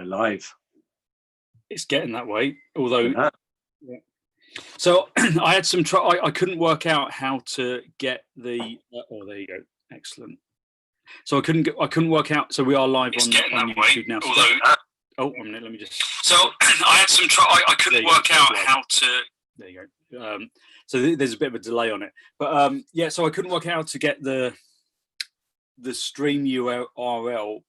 live. It's getting that way, although. Yeah. Yeah. So I had some I couldn't work out how to get the. Oh, there you go. Excellent. So I couldn't work out. So we are live on YouTube now. Oh, 1 minute. Let me just. So I had some I couldn't work out how to. There you go. So there's a bit of a delay on it, but yeah. So I couldn't work out how to get the stream URL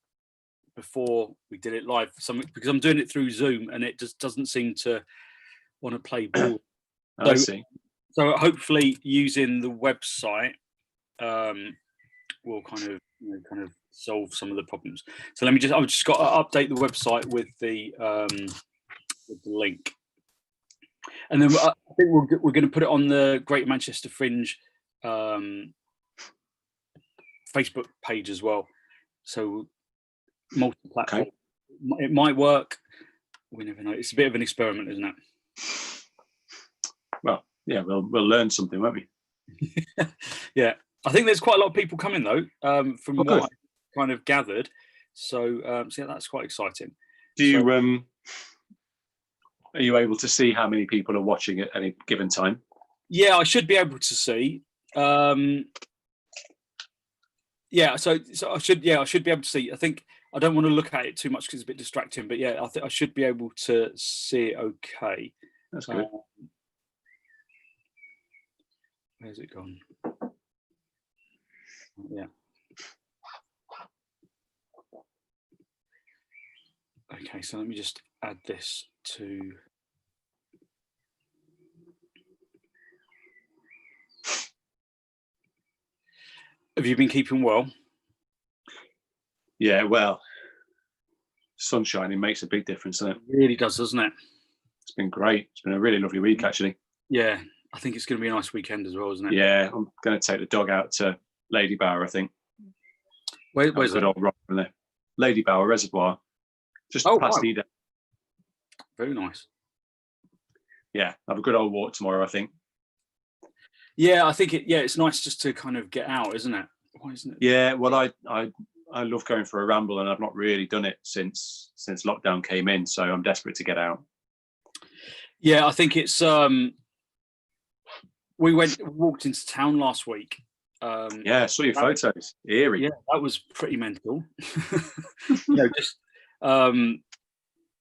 before we did it live for something, because I'm doing it through Zoom and it just doesn't seem to want to play ball. I see. So hopefully using the website will kind of solve some of the problems. So I've just got to update the website with the link, and then I think we're going to put it on the Greater Manchester Fringe Facebook page as well. So multi-platform. Okay. It might work. We never know. It's a bit of an experiment, isn't it? Well, yeah, we'll learn something, won't we? Yeah, I think there's quite a lot of people coming though, from what I kind of gathered. So, yeah, that's quite exciting. Do you are you able to see how many people are watching at any given time? Yeah, I should be able to see. Yeah, so I should be able to see. I think I don't want to look at it too much because it's a bit distracting, but yeah, I think I should be able to see it okay. That's good. Where's it gone? Yeah. Okay, so let me just add this to. Have you been keeping well? Yeah, well, sun shining makes a big difference, doesn't it? It really does, doesn't it? It's been great. It's been a really lovely week, actually. Yeah, I think it's going to be a nice weekend as well, isn't it? Yeah, I'm going to take the dog out to Lady Bower, I think. Where's that? Good old rock from there. Lady Bower Reservoir, just past Eden. Very nice. Yeah, have a good old walk tomorrow, I think. Yeah, I think it's nice just to kind of get out, isn't it? Why isn't it? Yeah, well, I love going for a ramble, and I've not really done it since lockdown came in, so I'm desperate to get out. Yeah, I think it's we walked into town last week. Yeah, I saw your photos. Eerie. Yeah, that was pretty mental. Just right,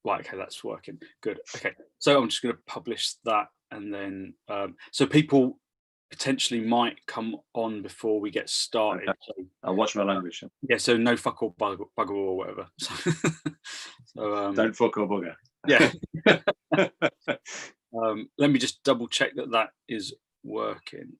okay, that's working. Good. Okay. So I'm just going to publish that, and then so people potentially might come on before we get started. Okay. So, I'll watch my language. Yeah, so no fuck or bugger or whatever. So don't fuck or bugger. Yeah. Let me just double check that is working.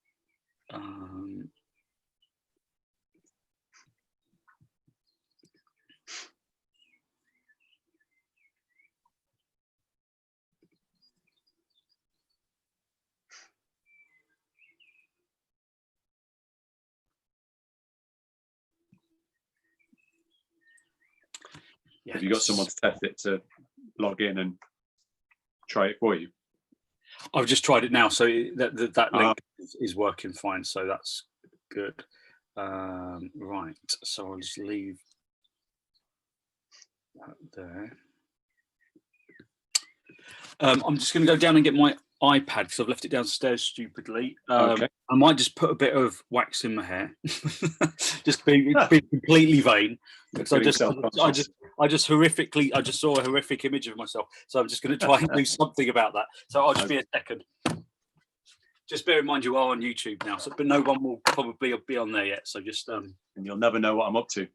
Yes. Have you got someone to test it to log in and try it for you? I've just tried it now, so that link is working fine, so that's good. Right, so I'll just leave that there. I'm just going to go down and get my iPad because I've left it downstairs stupidly. Okay. I might just put a bit of wax in my hair, just be completely vain. Because I just saw a horrific image of myself, so I'm just going to try and do something about that. So I'll just be a second. Just bear in mind you are on YouTube now, but no one will probably be on there yet. So just and you'll never know what I'm up to.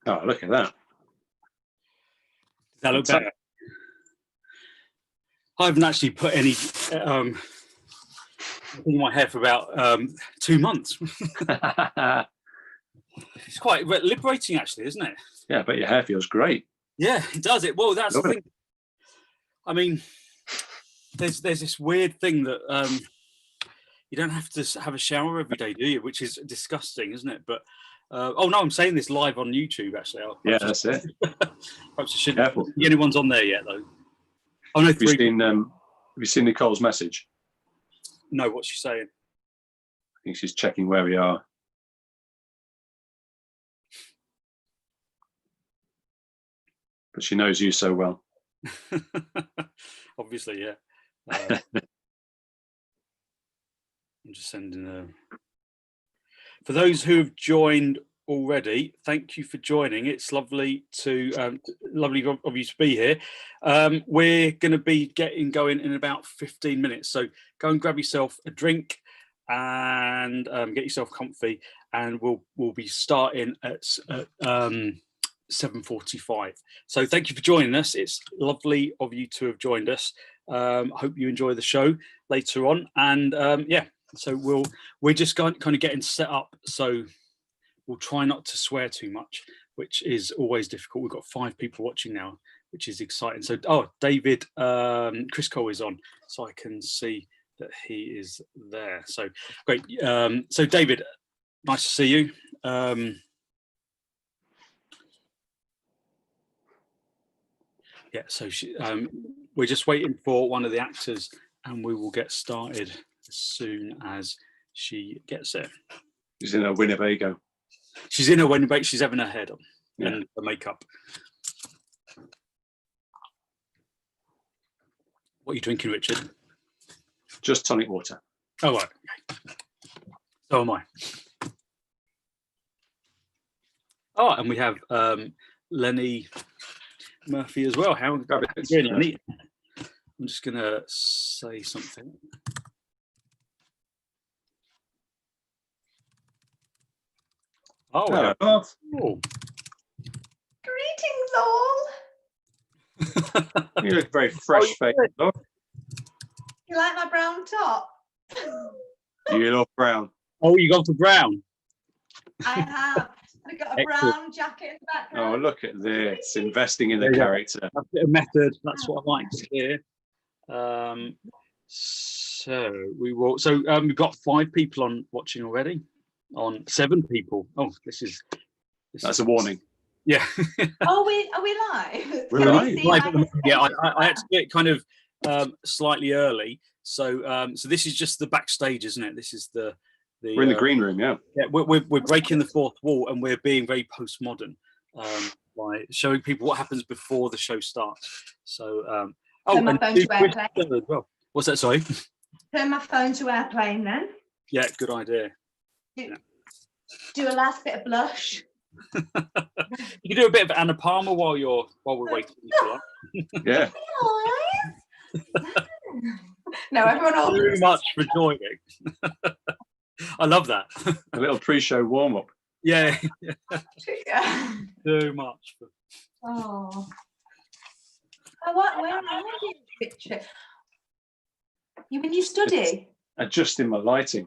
Oh, look at that. Does that look better? I haven't actually put any in my hair for about 2 months. It's quite liberating, actually, isn't it? Yeah, but your hair feels great. Yeah, it does. It well, that's Love the thing. I mean, there's this weird thing that you don't have to have a shower every day, do you? Which is disgusting, isn't it? But oh no, I'm saying this live on YouTube. Actually, Yeah, that's it. Perhaps I shouldn't. Careful. Anyone's on there yet, though? Oh no, Have you seen Nicole's message? No, what's she saying? I think she's checking where we are. But she knows you so well. Obviously, yeah. I'm just sending a. For those who have joined already, thank you for joining. It's lovely lovely of you to be here. We're going to be getting going in about 15 minutes, so go and grab yourself a drink and get yourself comfy, and we'll be starting at 7:45. So thank you for joining us. It's lovely of you to have joined us. Hope you enjoy the show later on, and yeah. So we're just kind of getting set up. So we'll try not to swear too much, which is always difficult. We've got 5 people watching now, which is exciting. So David Chris Cole is on, so I can see that he is there. So great. So David, nice to see you. Yeah. So we're just waiting for one of the actors, and we will get started as soon as she gets there. She's in her Winnebago. She's in her Winnebago. She's having her hair done and her makeup. What are you drinking, Richard? Just tonic water. Oh, right. Okay. So am I. Oh, and we have Lenny Murphy as well. How are you doing, Lenny? I'm just going to say something. Oh, hello. Oh. Greetings, all. You look very fresh faced. Oh, You like my brown top? you love brown. Oh, you gone for brown? I have. I've got a brown jacket in the background. Oh, look at this. Investing in the character. A bit of method. That's what I like to hear. So we've got 5 people on watching already. On 7 people. Oh, that's a warning. Yeah. Are we live? We're live. Yeah, I had to get kind of slightly early. So this is just the backstage, isn't it? This is the we're in the green room, yeah. Yeah, we're breaking the 4th wall, and we're being very postmodern by showing people what happens before the show starts. So turn my phone to airplane. As well. What's that? Sorry. Turn my phone to airplane then. Yeah, good idea. Do a last bit of blush. You can do a bit of Anna Palmer while we're waiting. Yeah. No, everyone else. Too much for joining. I love that. A little pre-show warm-up. Yeah. Yeah. Too much. Oh. Where are you, Richard? You in your study? Adjusting my lighting.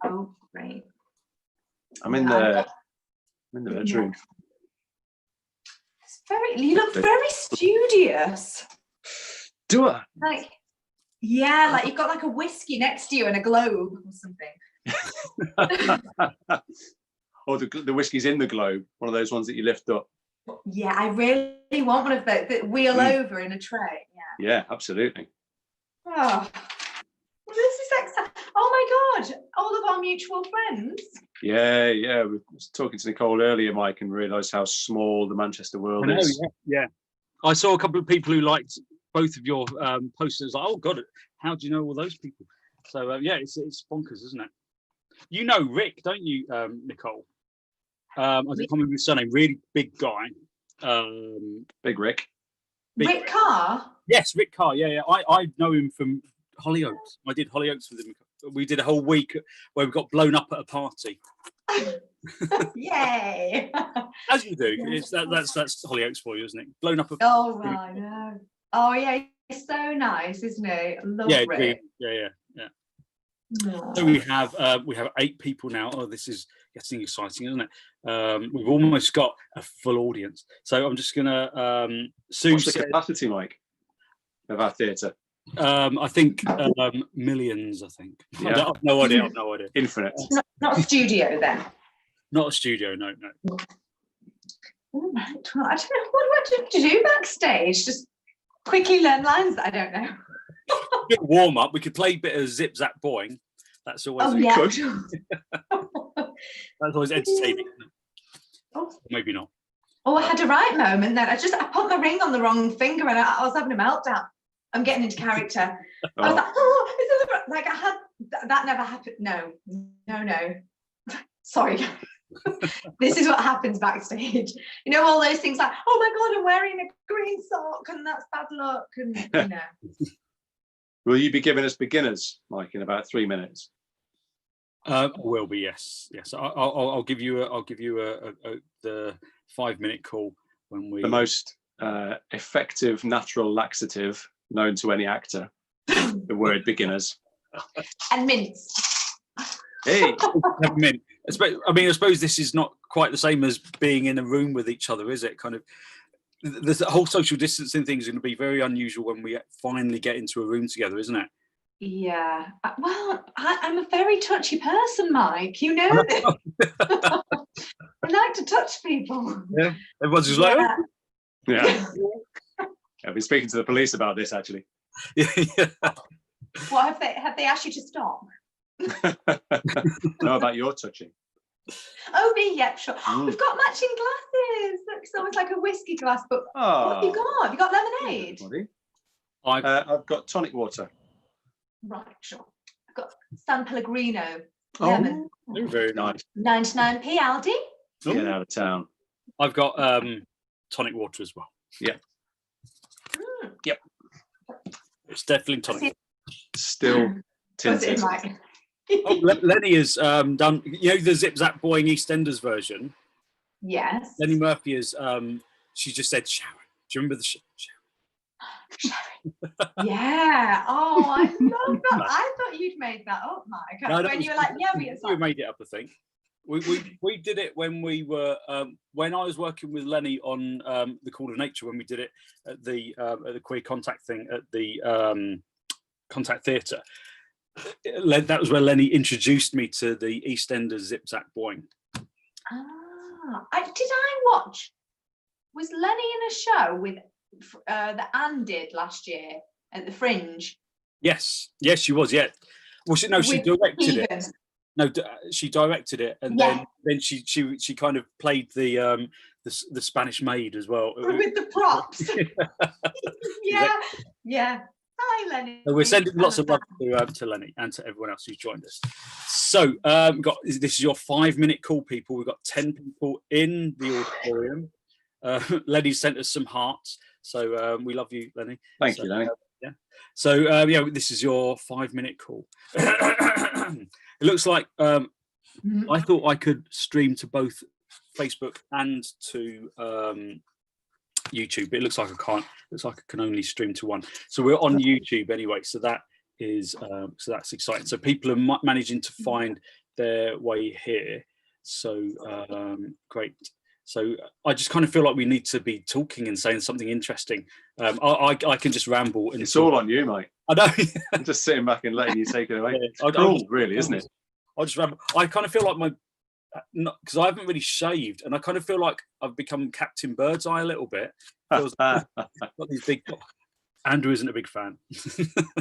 Oh, great. I'm in the bedroom. You look very studious. Do I? Like you've got like a whiskey next to you and a globe or something. Or the whiskey's in the globe, one of those ones that you lift up. Yeah, I really want one of those that wheel over in a tray. Yeah, absolutely. Oh, well, this is exciting. Oh Oh my God, all of our mutual friends. Yeah. We was talking to Nicole earlier, Mike, and realised how small the Manchester world I know, is. yeah. I saw a couple of people who liked both of your posters. Like, oh God, how do you know all those people? So yeah, it's bonkers, isn't it? You know Rick, don't you, Nicole? I can't remember his surname. Really big guy. Big Rick. Rick Carr? Yes, Rick Carr. Yeah. I know him from Hollyoaks. I did Hollyoaks with him. We did a whole week where we got blown up at a party. Yay! As you do. It's that's Hollyoaks for you, isn't it? Blown up. Oh, I know. Oh yeah, he's so nice, isn't he? I love Rick. Yeah. No. So we have 8 people now. Oh, this is getting exciting, isn't it? We've almost got a full audience. So I'm just gonna Sue. What's the capacity, Mike, of our theatre? I think millions. I think. Yeah. I have no idea. Infinite. Not a studio then. Not a studio. No. All right. Well, I don't know. What do I have to do backstage? Just quickly learn lines that I don't know. Bit warm up. We could play a bit of Zip Zap Boing. That's always That's always entertaining. Oh. Maybe not. Oh, I had a right moment then. I put my ring on the wrong finger and I was having a meltdown. I'm getting into character. I was like, oh, is it like I had that never happened. No. Sorry. This is what happens backstage. You know, all those things like, oh my God, I'm wearing a green sock and that's bad luck. And you know. Will you be giving us beginners, Mike, in about 3 minutes? Will be, yes. I'll give you the 5-minute call when we. The most effective natural laxative known to any actor. The word beginners. And mints. Hey. Mint. I suppose this is not quite the same as being in a room with each other, is it? Kind of. The whole social distancing thing is going to be very unusual when we finally get into a room together, isn't it? Yeah. Well, I'm a very touchy person, Mike. You know this. I like to touch people. Yeah. Everyone's just like, oh. Yeah. I've been speaking to the police about this, actually. Yeah. What have they asked you to stop? No, about your touching. Oh, me, yeah, sure. We've got matching glasses. Look, it's almost like a whiskey glass, but what have you got? Have you got lemonade? I've got tonic water. Right, sure. I've got San Pellegrino lemon. Oh, very nice. 99p Aldi. Get out of town. I've got tonic water as well. Yeah. Yep. It's definitely tonic. Still tinted. Lenny has done, you know, the Zip Zap Boing EastEnders version. Yes. Lenny Murphy has, she just said Sharon. Do you remember the Sharon? Yeah. Oh, I love that. I thought you'd made that up, Mike. No, when you were like, yeah, we made it up, I think. We did it when we were when I was working with Lenny on the Call of Nature, when we did it at the Queer Contact thing at the Contact Theatre. That was where Lenny introduced me to the EastEnders Zip Zap Boing. Did I watch? Was Lenny in a show with that Anne did last year at the Fringe? Yes, she was. Yeah. Well, she directed it. No, she directed it, and then she kind of played the Spanish maid as well with the props. Yeah. Hi, Lenny. So we're sending lots of love to Lenny and to everyone else who's joined us. So this is your 5-minute call, people. We've got 10 people in the auditorium. Lenny sent us some hearts, so we love you, Lenny. Thank you, Lenny. Yeah. So this is your 5-minute call. It looks like I thought I could stream to both Facebook and to YouTube, but it looks like I can't. It looks like I can only stream to one. So we're on YouTube anyway. So that is so that's exciting. So people are managing to find their way here. So great. So I just kind of feel like we need to be talking and saying something interesting. I can just ramble. And it's all on you, Mike. I know. I'm just sitting back and letting you take it away. It's cruel, really, isn't it? I'll just ramble. I kind of feel like because I haven't really shaved, and I kind of feel like I've become Captain Birdseye a little bit. Got these big. Andrew isn't a big fan.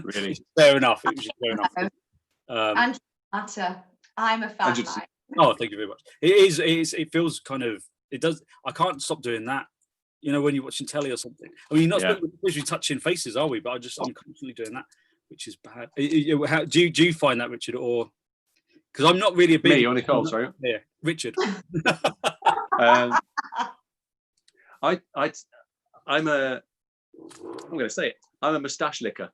Really? Fair enough. It was just fair enough. Utter. I'm a fan. Mike. Oh, thank you very much. It feels kind of, it does. I can't stop doing that. You know, when you're watching telly or something. I mean, you're not supposed to be touching faces, are we? But I'm constantly doing that, which is bad. How, do you find that, Richard, or because I'm not really a big. Me or Nicole? Sorry. Yeah, Richard. I'm going to say it. I'm a moustache licker.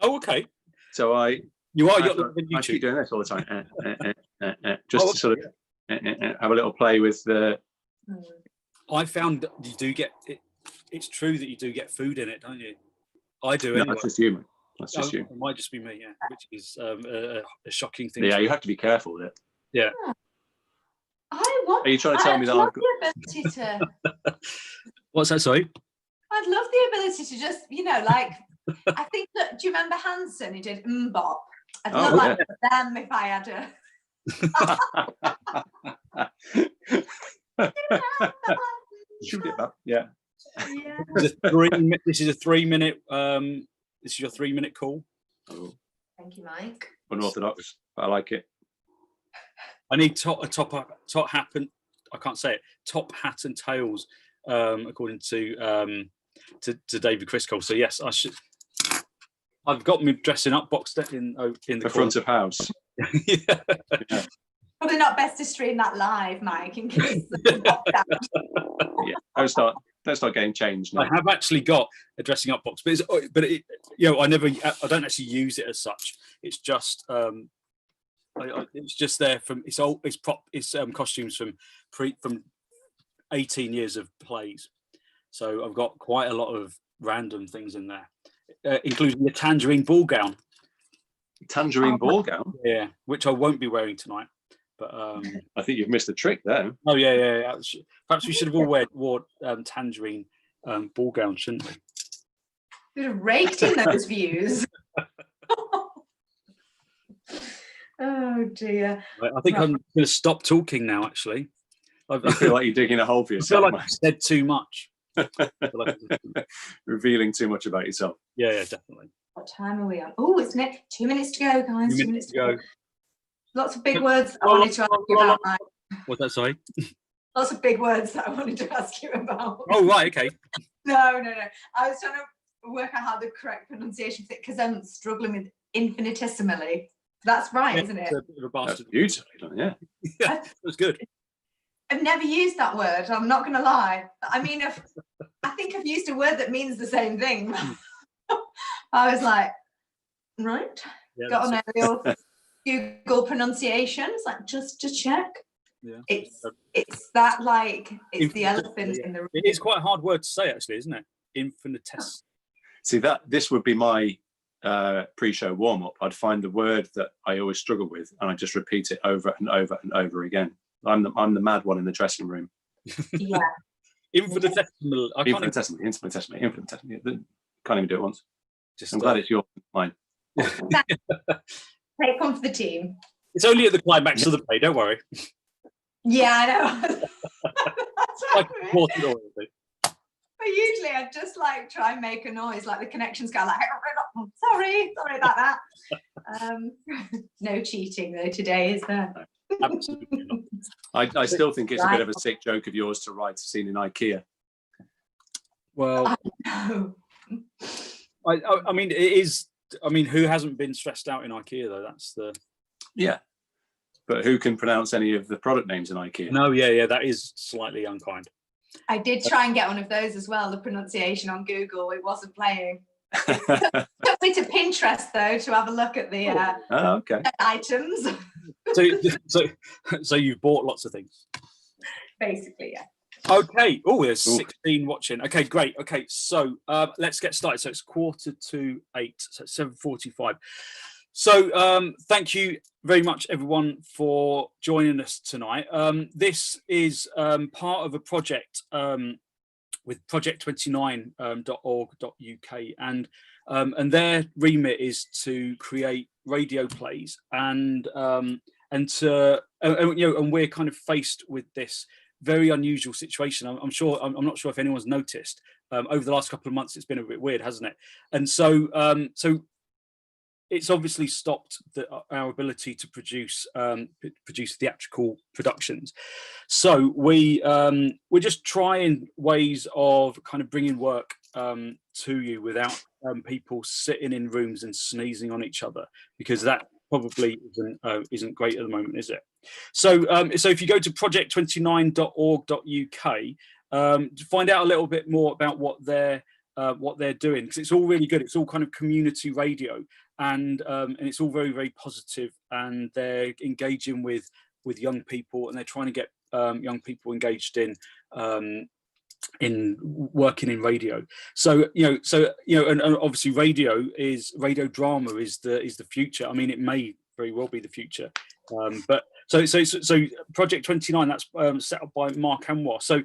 Oh, okay. So you are. I keep doing this all the time, just to sort of have a little play with the. I found that you do get it. It's true that you do get food in it, don't you? I do. No, anyway. that's just you. That's just you. It might just be me, yeah. Which is a shocking thing. Yeah, you have to be careful with it. Yeah. Are you trying to tell me that I've got the ability to? What's that? Sorry. I'd love the ability to just, like, I think that. Do you remember Hanson? He did Mbop. I'd love like them if I had a. Shoot it back. Yeah. This is a 3 minute. This is your 3 minute call. Oh. Thank you, Mike. Unorthodox, but I like it. I need top hat and I can't say it. Top hat and tails, according to David Criscole. So yes, I should. I've got my dressing up box in the front of house. Yeah. Probably not best to stream that live, Mike, in case. Yeah, don't start getting changed now. I have actually got a dressing up box, but I don't actually use it as such. It's just it's just there from it's costumes from 18 years of plays. So I've got quite a lot of random things in there, including the tangerine ball gown. Tangerine ball gown? Yeah, which I won't be wearing tonight. But I think you've missed the trick there. Oh yeah. Perhaps we should have all wore tangerine ball gowns, shouldn't we? We'd have raked in those views. Oh dear. I think I'm going to stop talking now. Actually, I feel like you're digging a hole for yourself. I feel like I've said too much. Revealing too much about yourself. Yeah, definitely. What time are we on? Oh, it's 2 minutes to go, guys. 2 minutes to go. Lots of big words I wanted to ask you about, Mike. What's that, sorry? Lots of big words that I wanted to ask you about. Oh, right, okay. No. I was trying to work out how the correct pronunciation fit because I'm struggling with infinitesimally. That's right, isn't it? A bit of a bastard. That's beautifully done, yeah. Yeah, that was good. I've never used that word, I'm not going to lie. I mean, I think I've used a word that means the same thing. I was like, right, got an aerial Google pronunciation. It's like, just to check. Yeah. It's that like, it's the elephant in the room. It is quite a hard word to say, actually, isn't it? Infinitesimal. See, this would be my pre-show warm-up. I'd find the word that I always struggle with and I just repeat it over and over and over again. I'm the mad one in the dressing room. Yeah. Infinitesimal. Infinitesimal. Can't even do it once. I'm glad it's yours, mine. Take one for the team. It's only at the climax of the play, don't worry. Yeah, I know. That's but usually I just like try and make a noise, like the connections go like, sorry about that. No cheating though today, is there? Absolutely not. I still think it's a bit of a sick joke of yours to write a scene in IKEA. Well, I mean, it is. I mean, who hasn't been stressed out in IKEA though? That's the. Yeah, but who can pronounce any of the product names in IKEA? No, yeah, that is slightly unkind. I did try and get one of those as well. The pronunciation on Google, it wasn't playing. It took me to Pinterest though to have a look at the items. So you've bought lots of things. Basically, yeah. Okay. Oh, there's 16 watching. Okay, great. Okay, so let's get started. So it's 7:45. So it's 7:45. So thank you very much, everyone, for joining us tonight. This is part of a project with Project29.org.uk, and their remit is to create radio plays, and we're kind of faced with this very unusual situation. I'm not sure if anyone's noticed over the last couple of months. It's been a bit weird, hasn't it? And so it's obviously stopped our ability to produce theatrical productions. So we're just trying ways of kind of bringing work to you without people sitting in rooms and sneezing on each other, because that probably isn't great at the moment, is it? So so if you go to project29.org.uk to find out a little bit more about what they're doing, because it's all really good. It's all kind of community radio, and it's all very, very positive, and they're engaging with young people, and they're trying to get young people engaged in working in radio. So and obviously radio drama is the future. I mean, it may very well be the future, but so Project29, that's set up by Mark Anwar. So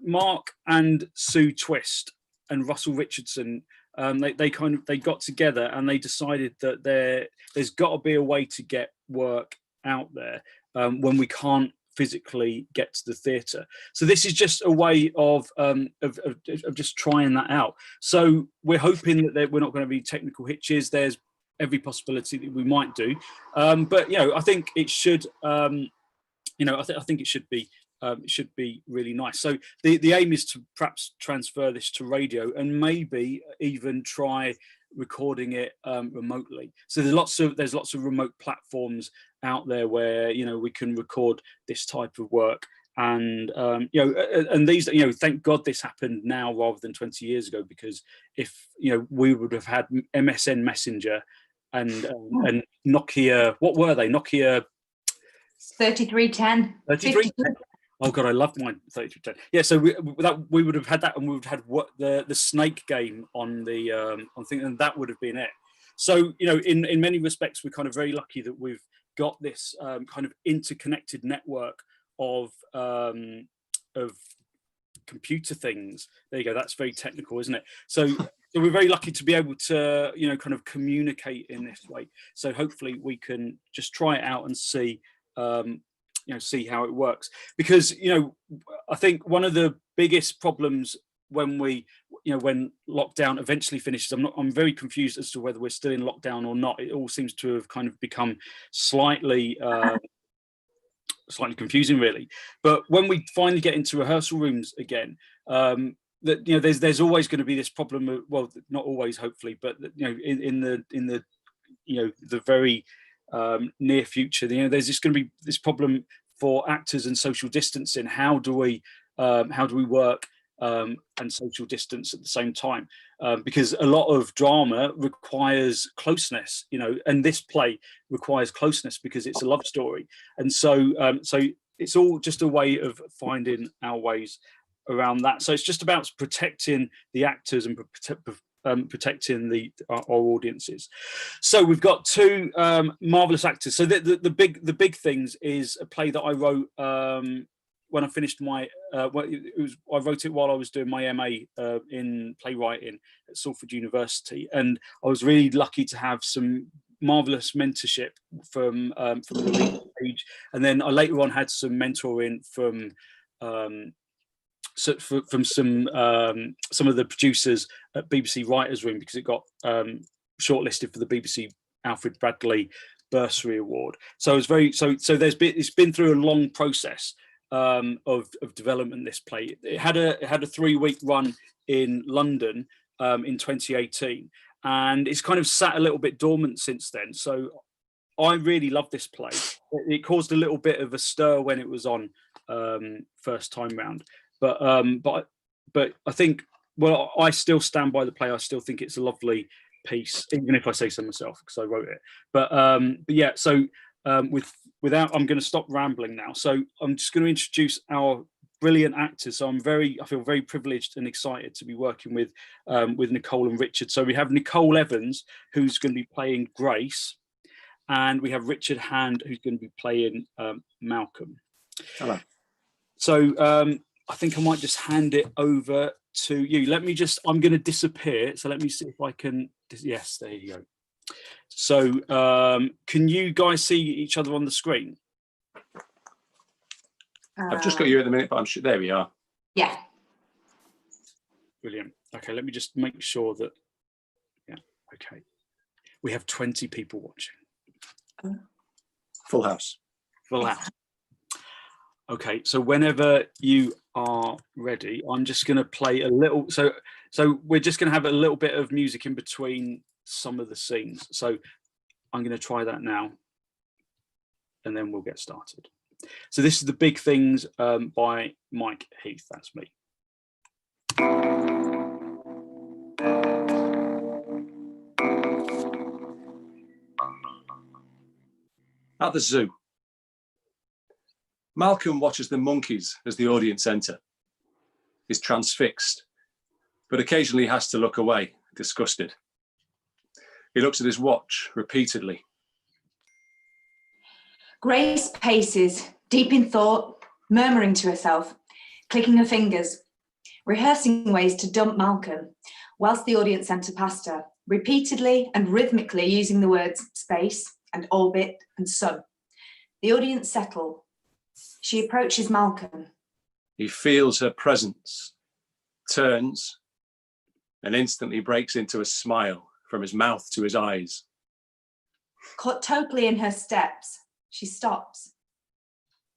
Mark and Sue Twist and Russell Richardson, they got together and they decided that there's got to be a way to get work out there when we can't physically get to the theatre. So this is just a way of just trying that out. So we're hoping that we're not going to be technical hitches. There's every possibility that we might do, but I think it should. I think it should be. It should be really nice. So the aim is to perhaps transfer this to radio, and maybe even try recording it remotely. So there's lots of remote platforms out there where we can record this type of work, and and these, thank God this happened now rather than 20 years ago, because if we would have had MSN Messenger and Nokia, what were they? Nokia 3310. 3310. Oh God, I loved mine. 3310. Yeah, so we would have had that, and we would have had the Snake game on the on thing, and that would have been it. So in many respects, we're kind of very lucky that we've got this kind of interconnected network of computer things. There you go. That's very technical, isn't it? So we're very lucky to be able to kind of communicate in this way. So hopefully we can just try it out and see. See how it works, because I think one of the biggest problems when when lockdown eventually finishes, I'm very confused as to whether we're still in lockdown or not. It all seems to have kind of become slightly confusing, really. But when we finally get into rehearsal rooms again, that there's always going to be this problem of, well, not always, hopefully, but in the very near future, there's just going to be this problem for actors and social distancing. How do we work and social distance at the same time? Because a lot of drama requires closeness, and this play requires closeness because it's a love story, and so it's all just a way of finding our ways around that. So it's just about protecting the actors and protecting our audiences. So we've got two marvelous actors. So the big things is a play that I wrote when I finished my I wrote it while I was doing my MA in playwriting at Salford University, and I was really lucky to have some marvelous mentorship from Louise Page, and then I later on had some mentoring from some of the producers at BBC Writers' Room, because it got shortlisted for the BBC Alfred Bradley Bursary Award. So it's it's been through a long process of development. This play, it had a 3-week run in London in 2018, and it's kind of sat a little bit dormant since then. So I really love this play. It caused a little bit of a stir when it was on first time round. But I think, well, I still stand by the play. I still think it's a lovely piece, even if I say so myself, because I wrote it. But yeah, so without, I'm going to stop rambling now. So I'm just going to introduce our brilliant actors. So I feel very privileged and excited to be working with Nicole and Richard. So we have Nicole Evans, who's going to be playing Grace, and we have Richard Hand, who's going to be playing Malcolm. Hello. So I think I might just hand it over to you. I'm going to disappear. So let me see if I can. Yes, there you go. So can you guys see each other on the screen? I've just got you at the minute, but I'm sure, there we are. Yeah. Brilliant. Okay, let me just make sure that, yeah, okay. We have 20 people watching. Full house. Full house. Okay, so whenever you are ready, I'm just going to play a little. So we're just going to have a little bit of music in between some of the scenes. So I'm going to try that now, and then we'll get started. So this is The Big Things by Mike Heath. That's me. At the zoo, Malcolm watches the monkeys as the audience enter. He's transfixed, but occasionally has to look away, disgusted. He looks at his watch repeatedly. Grace paces, deep in thought, murmuring to herself, clicking her fingers, rehearsing ways to dump Malcolm, whilst the audience enter past her, repeatedly and rhythmically using the words space and orbit and sun. The audience settle. She approaches Malcolm. He feels her presence, turns, and instantly breaks into a smile from his mouth to his eyes. Caught totally in her steps, she stops.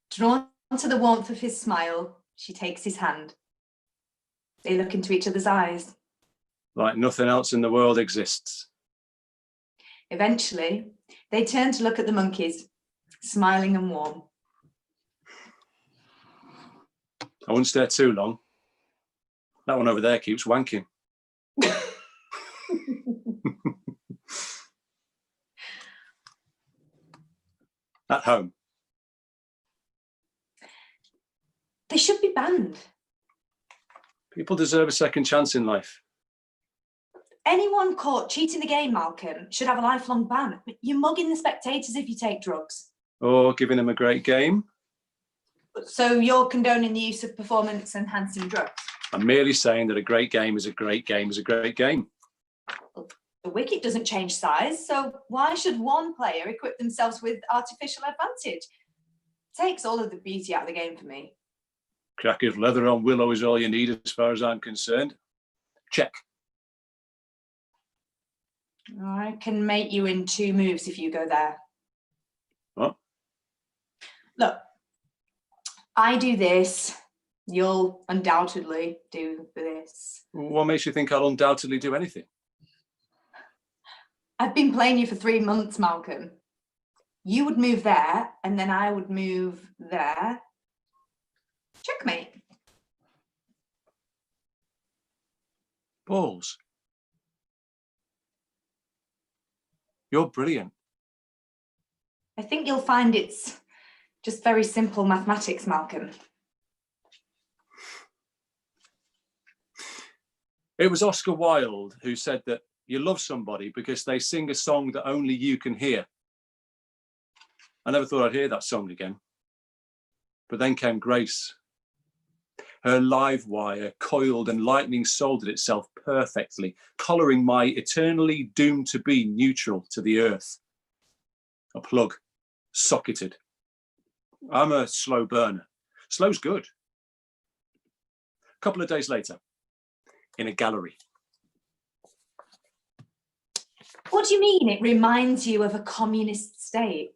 Drawn to the warmth of his smile, she takes his hand. They look into each other's eyes. Like nothing else in the world exists. Eventually, they turn to look at the monkeys, smiling and warm. I wouldn't stare too long. That one over there keeps wanking. At home. They should be banned. People deserve a second chance in life. Anyone caught cheating the game, Malcolm, should have a lifelong ban. You're mugging the spectators if you take drugs. Or giving them a great game. So you're condoning the use of performance-enhancing drugs? I'm merely saying that a great game is a great game is a great game. The wicket doesn't change size, so why should one player equip themselves with artificial advantage? Takes all of the beauty out of the game for me. Crackers leather on willow is all you need as far as I'm concerned. Check. I can mate you in 2 moves if you go there. What? Look, I do this, you'll undoubtedly do this. What makes you think I'll undoubtedly do anything? I've been playing you for 3 months, Malcolm. You would move there, and then I would move there. Checkmate. Balls. You're brilliant. I think you'll find it's just very simple mathematics, Malcolm. It was Oscar Wilde who said that you love somebody because they sing a song that only you can hear. I never thought I'd hear that song again. But then came Grace. Her live wire coiled and lightning soldered itself perfectly, collaring my eternally doomed to be neutral to the earth. A plug, socketed. I'm a slow burner. Slow's good. A couple of days later, in a gallery. What do you mean it reminds you of a communist state?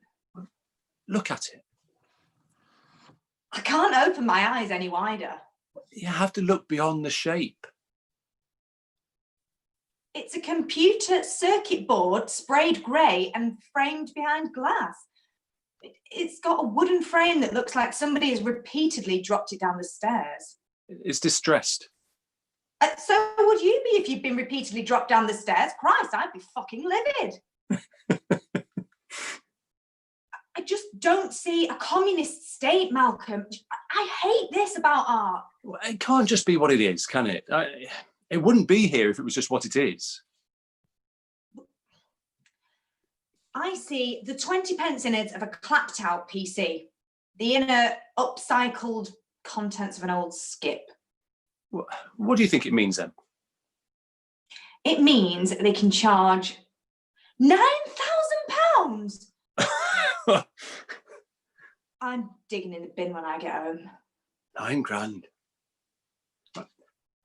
Look at it. I can't open my eyes any wider. You have to look beyond the shape. It's a computer circuit board sprayed grey and framed behind glass. It's got a wooden frame that looks like somebody has repeatedly dropped it down the stairs. It's distressed. So would you be if you'd been repeatedly dropped down the stairs? Christ, I'd be fucking livid. I just don't see a communist state, Malcolm. I hate this about art. Well, it can't just be what it is, can it? It wouldn't be here if it was just what it is. I see the 20p innards of a clapped out PC, the inner upcycled contents of an old skip. What do you think it means then? It means they can charge £9,000. I'm digging in the bin when I get home. 9 grand.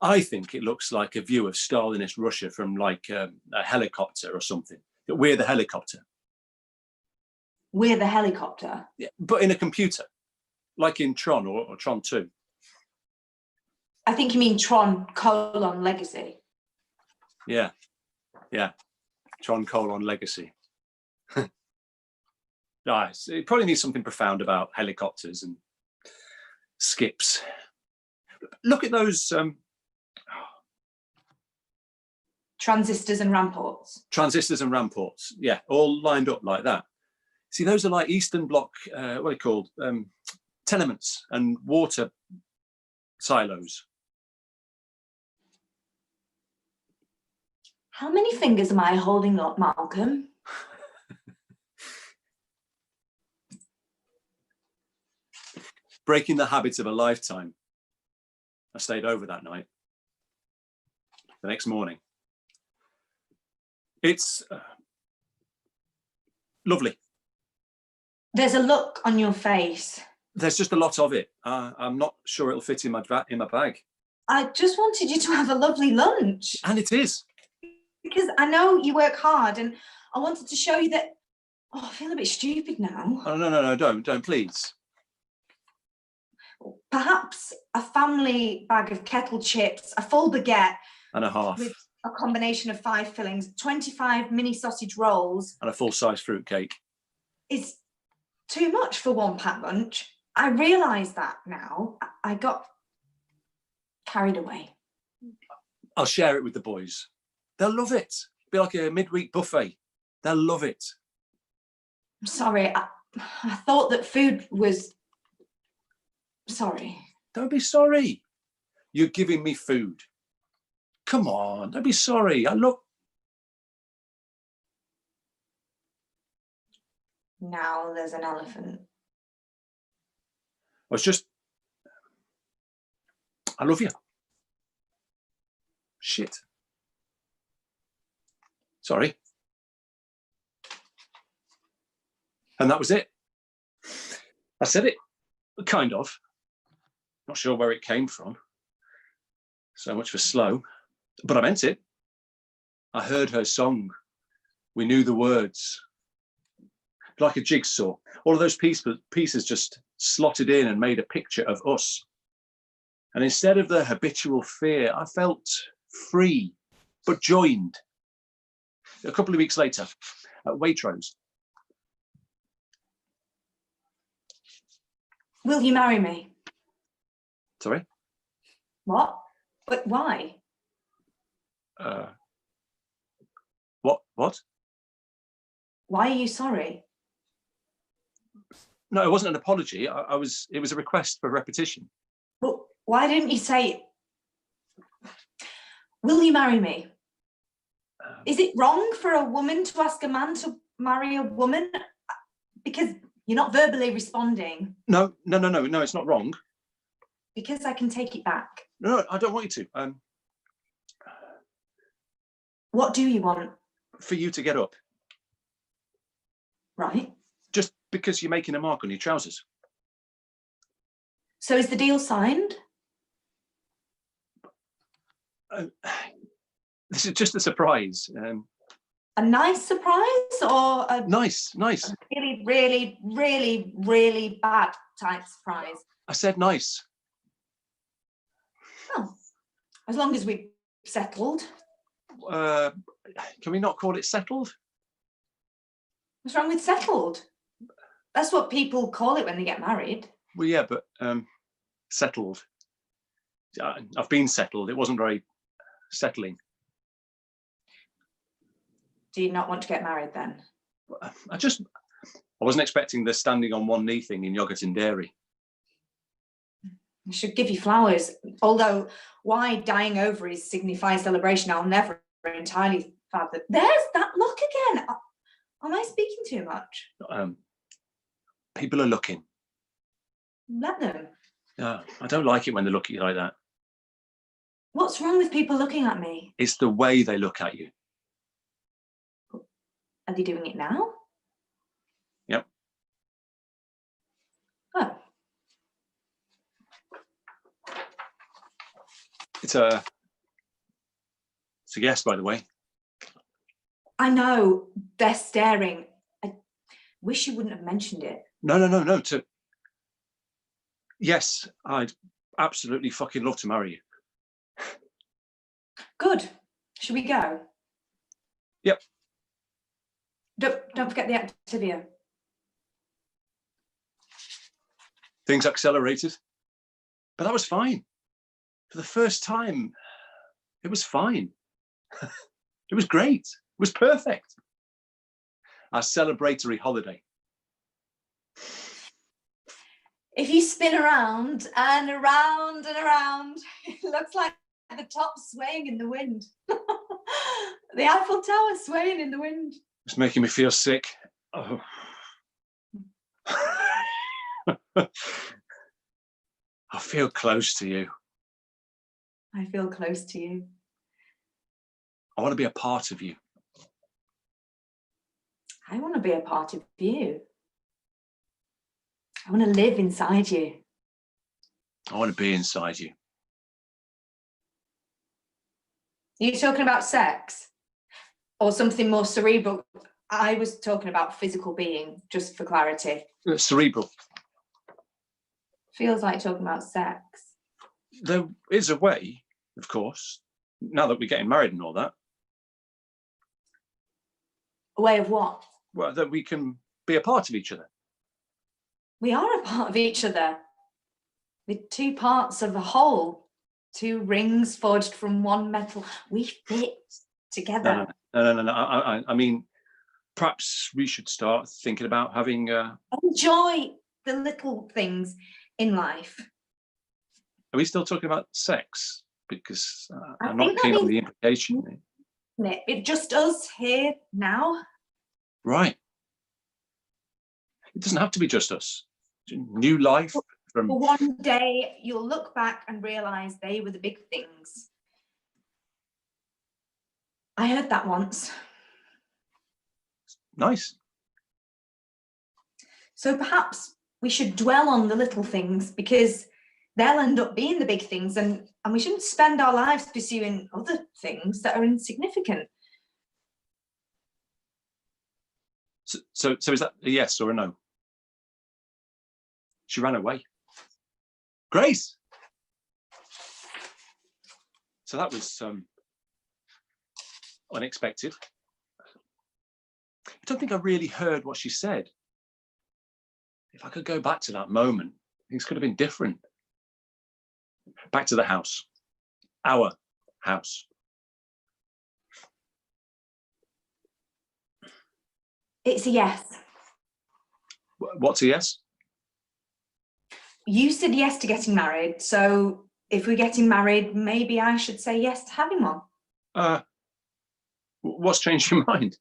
I think it looks like a view of Stalinist Russia from like a helicopter or something. We're the helicopter. We're the helicopter. Yeah, but in a computer, like in Tron or Tron 2. I think you mean Tron: Legacy. Yeah. Tron: Legacy. Nice. It probably needs something profound about helicopters and skips. Look at those Transistors and ramports. transistors and ramports. Yeah, all lined up like that. See, those are like Eastern Bloc, what are they called? Tenements and water silos. How many fingers am I holding up, Malcolm? Breaking the habits of a lifetime. I stayed over that night. The next morning. It's lovely. There's a look on your face. There's just a lot of it. I'm not sure it'll fit in my bag. I just wanted you to have a lovely lunch. And it is. Because I know you work hard, and I wanted to show you that. Oh, I feel a bit stupid now. Oh, no, don't, please. Perhaps a family bag of kettle chips, a full baguette. And a half. With a combination of 5 fillings, 25 mini sausage rolls. And a full-size fruit cake. Is too much for one packed lunch. I realise that now. I got carried away. I'll share it with the boys. They'll love it. It'll be like a midweek buffet. They'll love it. I'm sorry. I thought that food was... Sorry. Don't be sorry. You're giving me food. Come on, don't be sorry. Now there's an elephant. I love you. Shit. Sorry. And that was it. I said it, kind of. Not sure where it came from. So much for slow. But I meant it. I heard her song. We knew the words. Like a jigsaw. All of those pieces just slotted in and made a picture of us. And instead of the habitual fear, I felt free, but joined. A couple of weeks later, at Waitrose. Will you marry me? Sorry? What? But why? What? Why are you sorry? No, it wasn't an apology. It was a request for repetition. Well, why didn't you say, will you marry me? Is it wrong for a woman to ask a man to marry a woman? Because you're not verbally responding. No, it's not wrong. Because I can take it back. No, I don't want you to. What do you want? For you to get up. Right. Just because you're making a mark on your trousers. So is the deal signed? This is just a surprise. A nice surprise or a Nice. really, really, really, really bad type surprise? I said nice. Oh, as long as we settled. Can we not call it settled? What's wrong with settled? That's what people call it when they get married. Well, yeah, but settled. I've been settled. It wasn't very settling. Do you not want to get married then? I wasn't expecting the standing on one knee thing in yogurt and dairy. I should give you flowers. Although why dying ovaries signify celebration, I'll never entirely fathom. There's that look again. Am I speaking too much? People are looking. Let them. I don't like it when they look at you like that. What's wrong with people looking at me? It's the way they look at you. Are they doing it now? Yep. Oh. It's a yes, by the way. I know, they're staring. I wish you wouldn't have mentioned it. No. Yes, I'd absolutely fucking love to marry you. Good. Should we go? Yep. Don't forget the Activia. Things accelerated, but that was fine. For the first time, it was fine. It was great. It was perfect. Our celebratory holiday. If you spin around and around and around, it looks like the top swaying in the wind. The Eiffel Tower swaying in the wind. It's making me feel sick. Oh. I feel close to you. I feel close to you. I want to be a part of you. I want to be a part of you. I want to live inside you. I want to be inside you. Are you talking about sex? Or something more cerebral? I was talking about physical being, just for clarity. Cerebral. Feels like talking about sex. There is a way, of course, now that we're getting married and all that. A way of what? Well, that we can be a part of each other. We are a part of each other. We're two parts of a whole. Two rings forged from one metal. We fit together. No. I mean, perhaps we should start thinking about having... Enjoy the little things in life. Are we still talking about sex? Because I I'm not think keen that on the implication. It's just us here now. Right. It doesn't have to be just us. New life from... For one day, you'll look back and realise they were the big things. I heard that once. Nice. So perhaps we should dwell on the little things, because they'll end up being the big things, and we shouldn't spend our lives pursuing other things that are insignificant. So is that a yes or a no? She ran away. Grace! So that was unexpected. I don't think I really heard what she said. If I could go back to that moment, things could have been different. Back to the house. Our house. It's a yes. What's a yes? You said yes to getting married, so if we're getting married, maybe I should say yes to having one. What's changed your mind?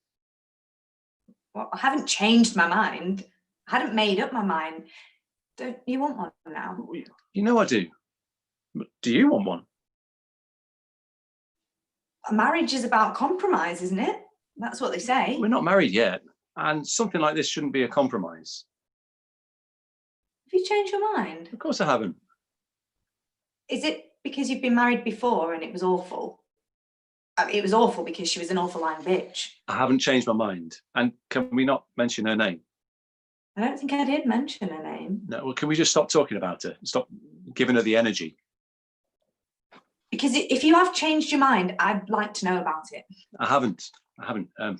Well, I haven't changed my mind. I hadn't made up my mind. Don't you want one now? You know I do. But do you want one? A marriage is about compromise, isn't it? That's what they say. We're not married yet, and something like this shouldn't be a compromise. Have you changed your mind? Of course I haven't. Is it because you've been married before and it was awful? I mean, it was awful because she was an awful lying bitch. I haven't changed my mind. And can we not mention her name? I don't think I did mention her name. No, well, can we just stop talking about her? Stop giving her the energy. Because if you have changed your mind, I'd like to know about it. I haven't. But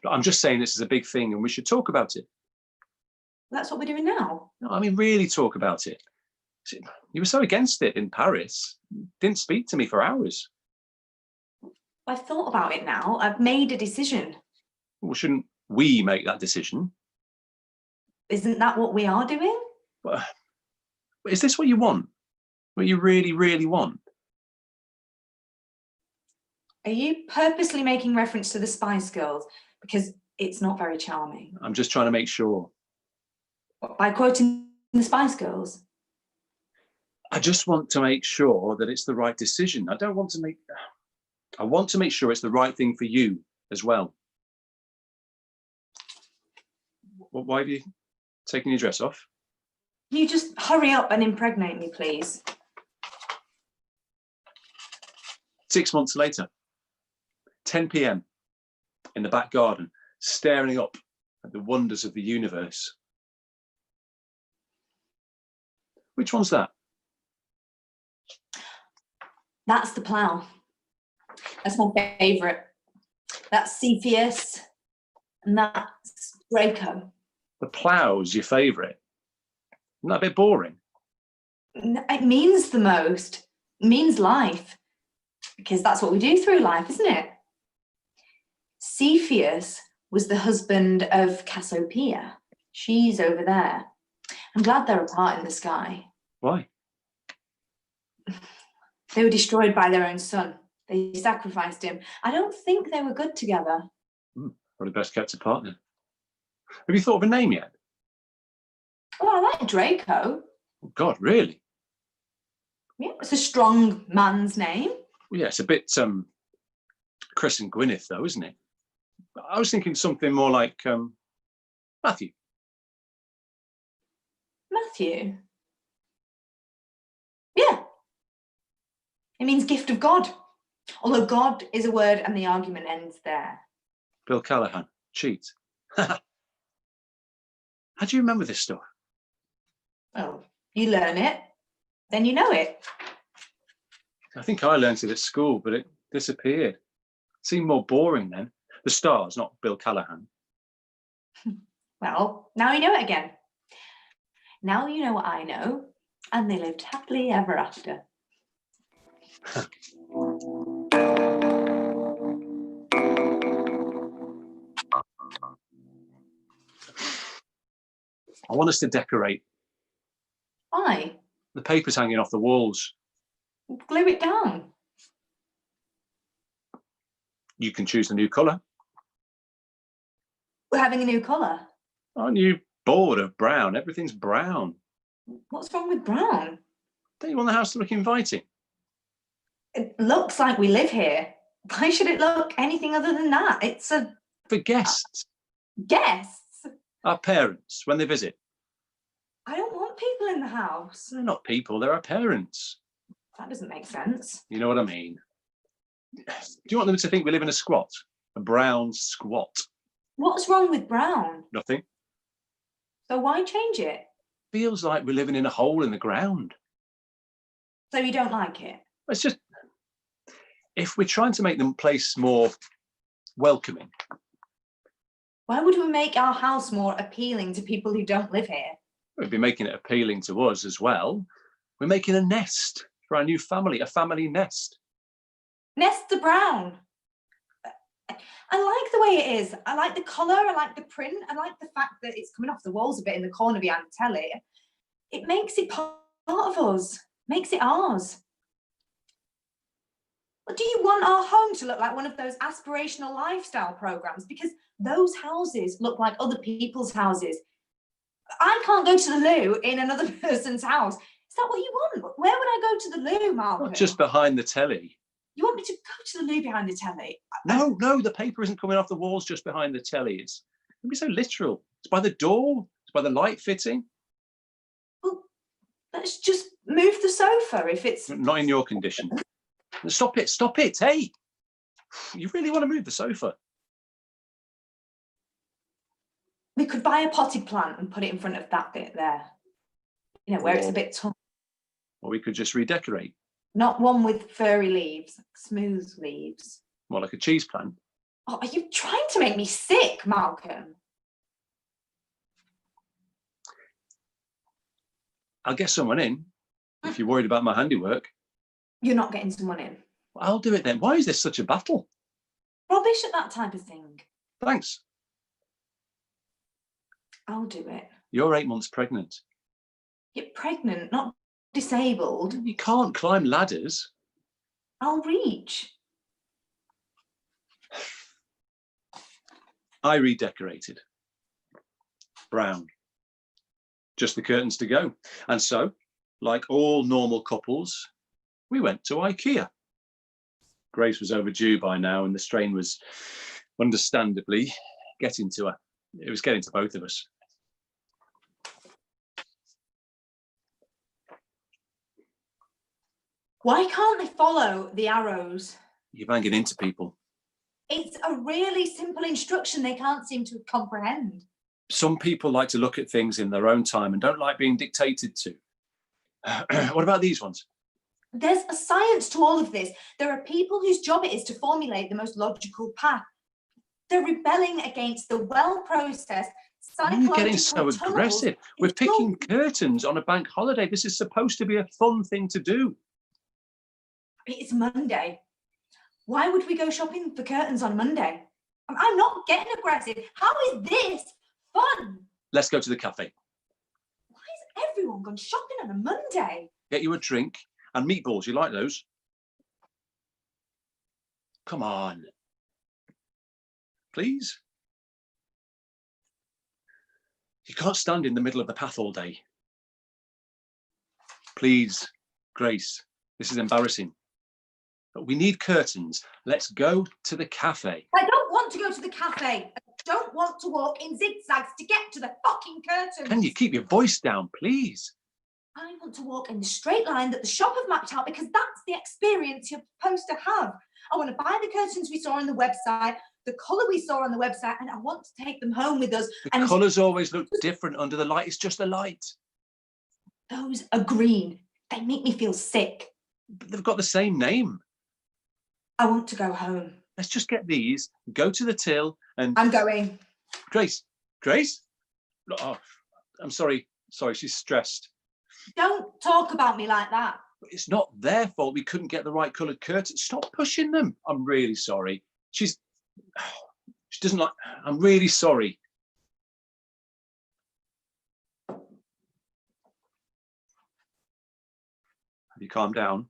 I'm just saying this is a big thing and we should talk about it. That's what we're doing now. No, I mean, really talk about it. You were so against it in Paris. Didn't speak to me for hours. I've thought about it now. I've made a decision. Well, shouldn't we make that decision? Isn't that what we are doing? Well, is this what you want? What you really, really want? Are you purposely making reference to the Spice Girls? Because it's not very charming. I'm just trying to make sure. By quoting the Spice Girls? I just want to make sure that it's the right decision. I want to make sure it's the right thing for you as well. Why have you taken your dress off? You just hurry up and impregnate me, please. 6 months later, 10 p.m. in the back garden, staring up at the wonders of the universe. Which one's that? That's the plough. That's my favourite. That's Cepheus, and that's Draco. The plough's your favourite. Isn't that a bit boring? It means the most. It means life, because that's what we do through life, isn't it? Cepheus was the husband of Cassiopeia. She's over there. I'm glad they're apart in the sky. Why? They were destroyed by their own son. They sacrificed him. I don't think they were good together. Probably best kept apart then. Have you thought of a name yet? Oh, I like Draco. Oh, God, really? Yeah, it's a strong man's name. Well, yeah, it's a bit Chris and Gwyneth, though, isn't it? I was thinking something more like Matthew. Matthew. Yeah. It means gift of God. Although God is a word and the argument ends there. Bill Callahan, cheat. How do you remember this stuff? Oh, you learn it, then you know it. I think I learned it at school, but it disappeared. It seemed more boring then. The stars, not Bill Callahan. Well, now you know it again. Now you know what I know, and they lived happily ever after. I want us to decorate. Why? The paper's hanging off the walls. Glue it down. You can choose the new colour. We're having a new colour. Aren't you bored of brown? Everything's brown. What's wrong with brown? Don't you want the house to look inviting? It looks like we live here. Why should it look anything other than that? It's a For guests, guests. our parents, when they visit. I don't want people in the house. They're not people, they're our parents. That doesn't make sense. You know what I mean? Do you want them to think we live in a squat? A brown squat? What's wrong with brown? Nothing. So why change it? Feels like we're living in a hole in the ground. So you don't like it? It's just, if we're trying to make the place more welcoming. Why would we make our house more appealing to people who don't live here? We'd be making it appealing to us as well. We're making a nest for our new family, a family nest. Nests are brown. I like the way it is. I like the colour, I like the print, I like the fact that it's coming off the walls a bit in the corner behind the telly. It makes it part of us, makes it ours. But do you want our home to look like one of those aspirational lifestyle programmes? Because those houses look like other people's houses. I can't go to the loo in another person's house. Is that what you want? Where would I go to the loo, Malcolm? Not just behind the telly. You want me to go to the loo behind the telly? No, the paper isn't coming off the walls just behind the telly. Don't be so literal. It's by the door. It's by the light fitting. Well, let's just move the sofa if it's... Not in your condition. Stop it, hey! You really want to move the sofa? We could buy a potted plant and put it in front of that bit there. You know, where it's a bit tall. Or we could just redecorate. Not one with furry leaves, smooth leaves. More like a cheese plant. Oh, are you trying to make me sick, Malcolm? I'll get someone in, if you're worried about my handiwork. You're not getting someone in. Well, I'll do it then. Why is this such a battle? Rubbish at that type of thing. Thanks. I'll do it. You're 8 months pregnant. You're pregnant, not disabled. You can't climb ladders. I'll reach. I redecorated. Brown. Just the curtains to go. And so, like all normal couples, we went to IKEA. Grace was overdue by now, and the strain was understandably getting to her. It was getting to both of us. Why can't they follow the arrows? You're banging into people. It's a really simple instruction they can't seem to comprehend. Some people like to look at things in their own time and don't like being dictated to. What about these ones? There's a science to all of this. There are people whose job it is to formulate the most logical path. They're rebelling against the well-processed Why are you getting psychological so aggressive? We're picking curtains on a bank holiday. This is supposed to be a fun thing to do. It's Monday. Why would we go shopping for curtains on Monday? I'm not getting aggressive. How is this fun? Let's go to the cafe. Why has everyone gone shopping on a Monday? Get you a drink and meatballs. You like those? Come on. Please? You can't stand in the middle of the path all day. Please, Grace, this is embarrassing. But we need curtains. Let's go to the cafe. I don't want to go to the cafe. I don't want to walk in zigzags to get to the fucking curtains. Can you keep your voice down, please? I want to walk in the straight line that the shop have mapped out because that's the experience you're supposed to have. I want to buy the curtains we saw on the website, the colour we saw on the website, and I want to take them home with us. The colours always look different under the light. It's just the light. Those are green. They make me feel sick. But they've got the same name. I want to go home. Let's just get these, go to the till and... I'm going. Grace? Grace? Oh, I'm sorry. Sorry, she's stressed. Don't talk about me like that. It's not their fault we couldn't get the right coloured curtains. Stop pushing them. I'm really sorry. She doesn't like... I'm really sorry. Have you calmed down?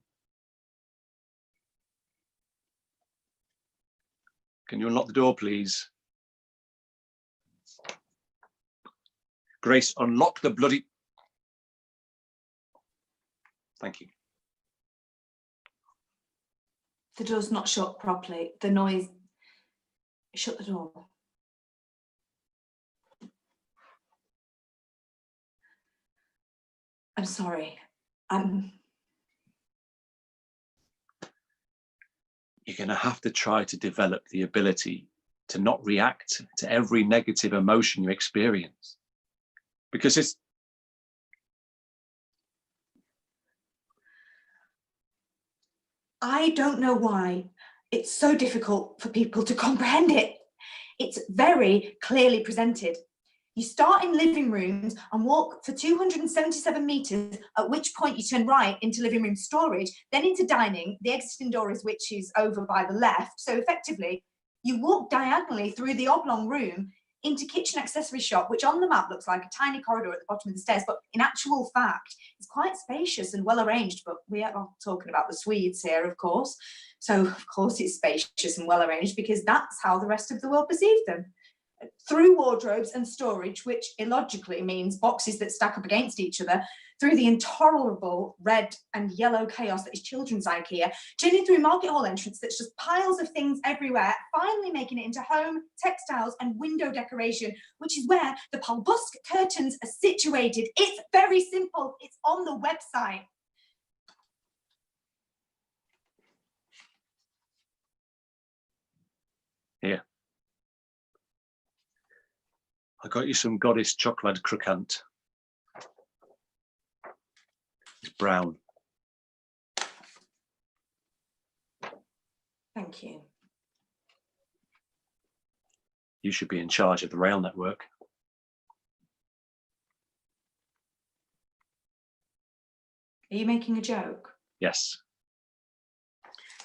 Can you unlock the door, please? Grace, unlock the bloody... Thank you. The door's not shut properly. The noise... Shut the door. I'm sorry. You're going to have to try to develop the ability to not react to every negative emotion you experience. Because it's... I don't know why it's so difficult for people to comprehend it. It's very clearly presented. You start in living rooms and walk for 277 metres, at which point you turn right into living room storage, then into dining. The exiting door is which is over by the left. So effectively, you walk diagonally through the oblong room into kitchen accessory shop, which on the map looks like a tiny corridor at the bottom of the stairs, but in actual fact, it's quite spacious and well arranged. But we are talking about the Swedes here, of course. So of course it's spacious and well arranged because that's how the rest of the world perceives them. Through wardrobes and storage, which illogically means boxes that stack up against each other, through the intolerable red and yellow chaos that is children's IKEA, journeying through market hall entrance that's just piles of things everywhere, finally making it into home, textiles and window decoration, which is where the Palbusk curtains are situated. It's very simple. It's on the website. Here. I got you some goddess chocolate croquant. It's brown. Thank you. You should be in charge of the rail network. Are you making a joke? Yes.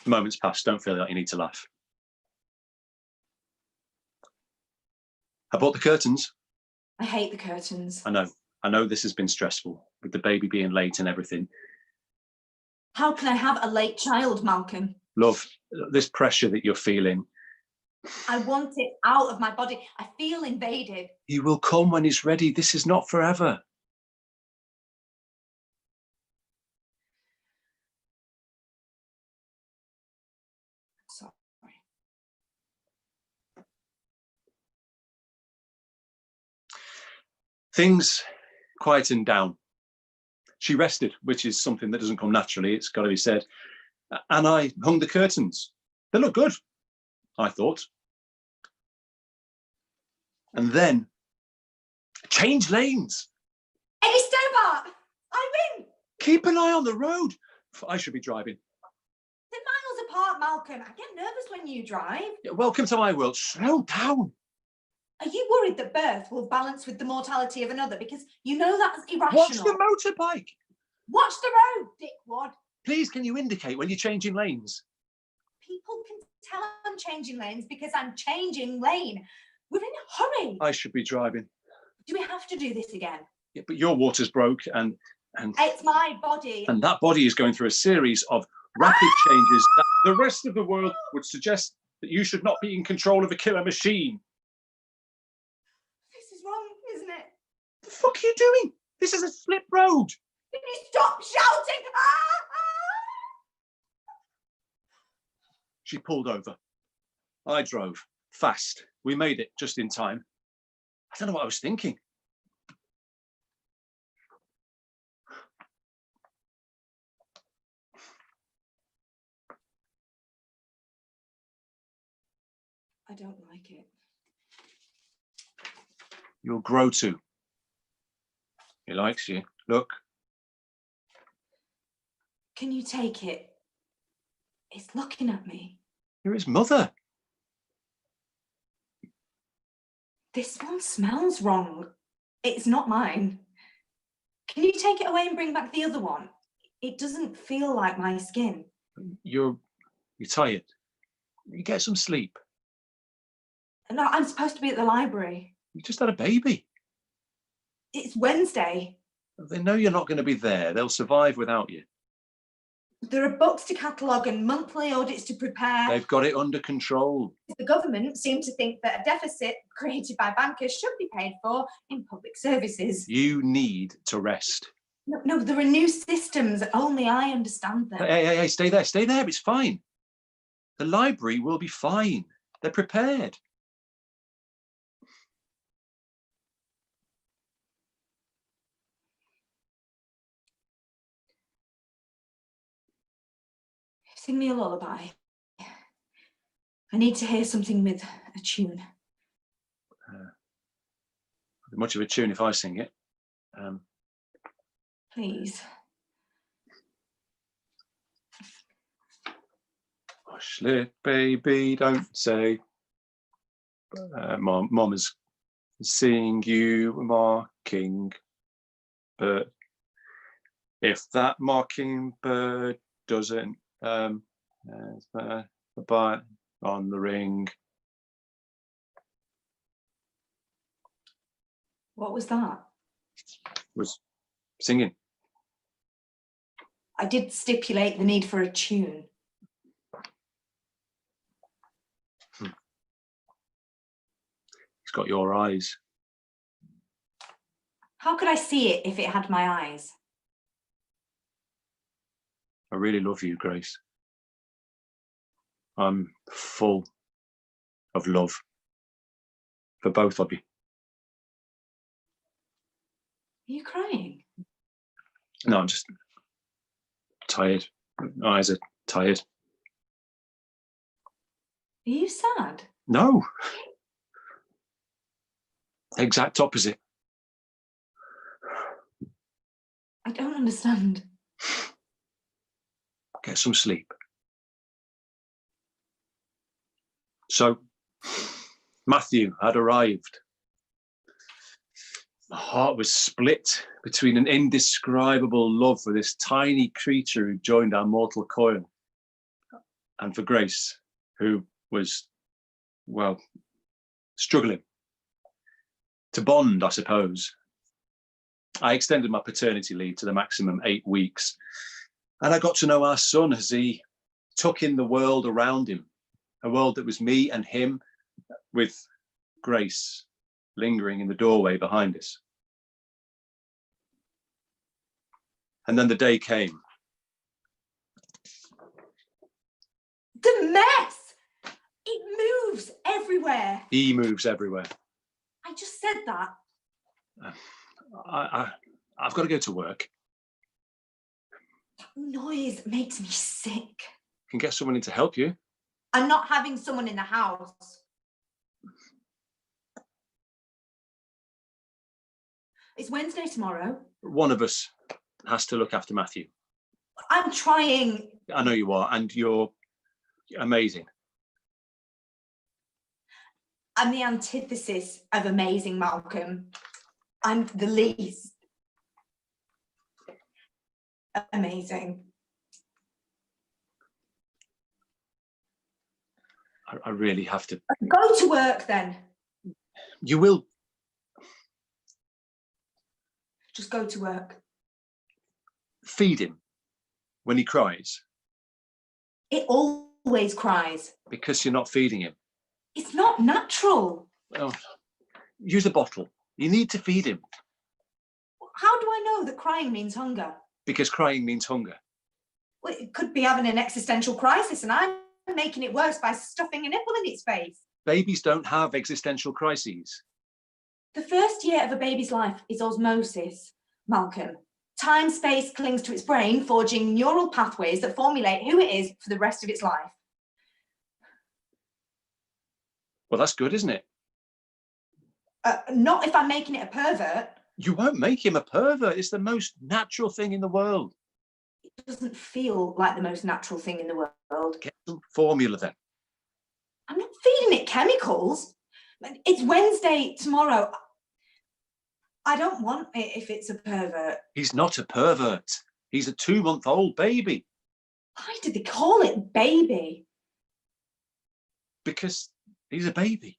The moment's past. Don't feel like you need to laugh. I bought the curtains. I hate the curtains. I know. I know this has been stressful with the baby being late and everything. How can I have a late child, Malcolm? Love, this pressure that you're feeling. I want it out of my body. I feel invaded. He will come when he's ready. This is not forever. Sorry. Things quietened down. She rested, which is something that doesn't come naturally, it's got to be said. And I hung the curtains. They look good. I thought. And then, change lanes. Eddie Stobart, I win. Keep an eye on the road. I should be driving. They're miles apart, Malcolm. I get nervous when you drive. Yeah, welcome to my world. Slow down. Are you worried that birth will balance with the mortality of another? Because you know that's irrational. Watch the motorbike. Watch the road, dickwad. Please, can you indicate when you're changing lanes? People can tell I'm changing lanes because I'm changing lane. We're in a hurry. I should be driving. Do we have to do this again? Yeah, but your water's broke and It's my body. And that body is going through a series of rapid changes that the rest of the world would suggest that you should not be in control of a killer machine. This is wrong, isn't it? The fuck are you doing? This is a slip road. Can you stop shouting? She pulled over. I drove fast. We made it just in time. I don't know what I was thinking. I don't like it. You'll grow to. He likes you. Look. Can you take it? It's looking at me. You're his mother. This one smells wrong. It's not mine. Can you take it away and bring back the other one? It doesn't feel like my skin. You're tired. You get some sleep. No, I'm supposed to be at the library. You just had a baby. It's Wednesday. They know you're not going to be there. They'll survive without you. There are books to catalogue and monthly audits to prepare. They've got it under control. The government seems to think that a deficit created by bankers should be paid for in public services. You need to rest. No, there are new systems. Only I understand them. Hey, stay there. Stay there. It's fine. The library will be fine. They're prepared. Sing me a lullaby. I need to hear something with a tune. Much of a tune if I sing it. Please. Hush, little baby, don't say. Mom is seeing you mocking bird. If that mockingbird doesn't a bite on the ring. What was that? Was singing. I did stipulate the need for a tune. He's got your eyes. How could I see it if it had my eyes? I really love you, Grace. I'm full of love for both of you. Are you crying? No, I'm just tired. My eyes are tired. Are you sad? No. Exact opposite. I don't understand. Get some sleep. So, Matthew had arrived. My heart was split between an indescribable love for this tiny creature who joined our mortal coil, and for Grace, who was, well, struggling to bond, I suppose. I extended my paternity leave to the maximum 8 weeks, and I got to know our son as he took in the world around him, a world that was me and him, with Grace lingering in the doorway behind us. And then the day came. The mess! It moves everywhere. He moves everywhere. I just said that. I've got to go to work. That noise makes me sick. I can get someone in to help you. I'm not having someone in the house. It's Wednesday tomorrow. One of us has to look after Matthew. I'm trying. I know you are, and you're amazing. I'm the antithesis of amazing, Malcolm. I'm the least amazing. I really have to. Go to work then. You will. Just go to work. Feed him when he cries. It always cries. Because you're not feeding him. It's not natural. Well, use a bottle. You need to feed him. How do I know that crying means hunger? Because crying means hunger. Well, it could be having an existential crisis, and I'm making it worse by stuffing a nipple in its face. Babies don't have existential crises. The first year of a baby's life is osmosis, Malcolm. Time-space clings to its brain, forging neural pathways that formulate who it is for the rest of its life. Well, that's good, isn't it? Not if I'm making it a pervert. You won't make him a pervert. It's the most natural thing in the world. It doesn't feel like the most natural thing in the world. Get some formula then. I'm not feeding it chemicals. It's Wednesday tomorrow. I don't want it if it's a pervert. He's not a pervert. He's a 2-month-old baby. Why did they call it baby? Because he's a baby.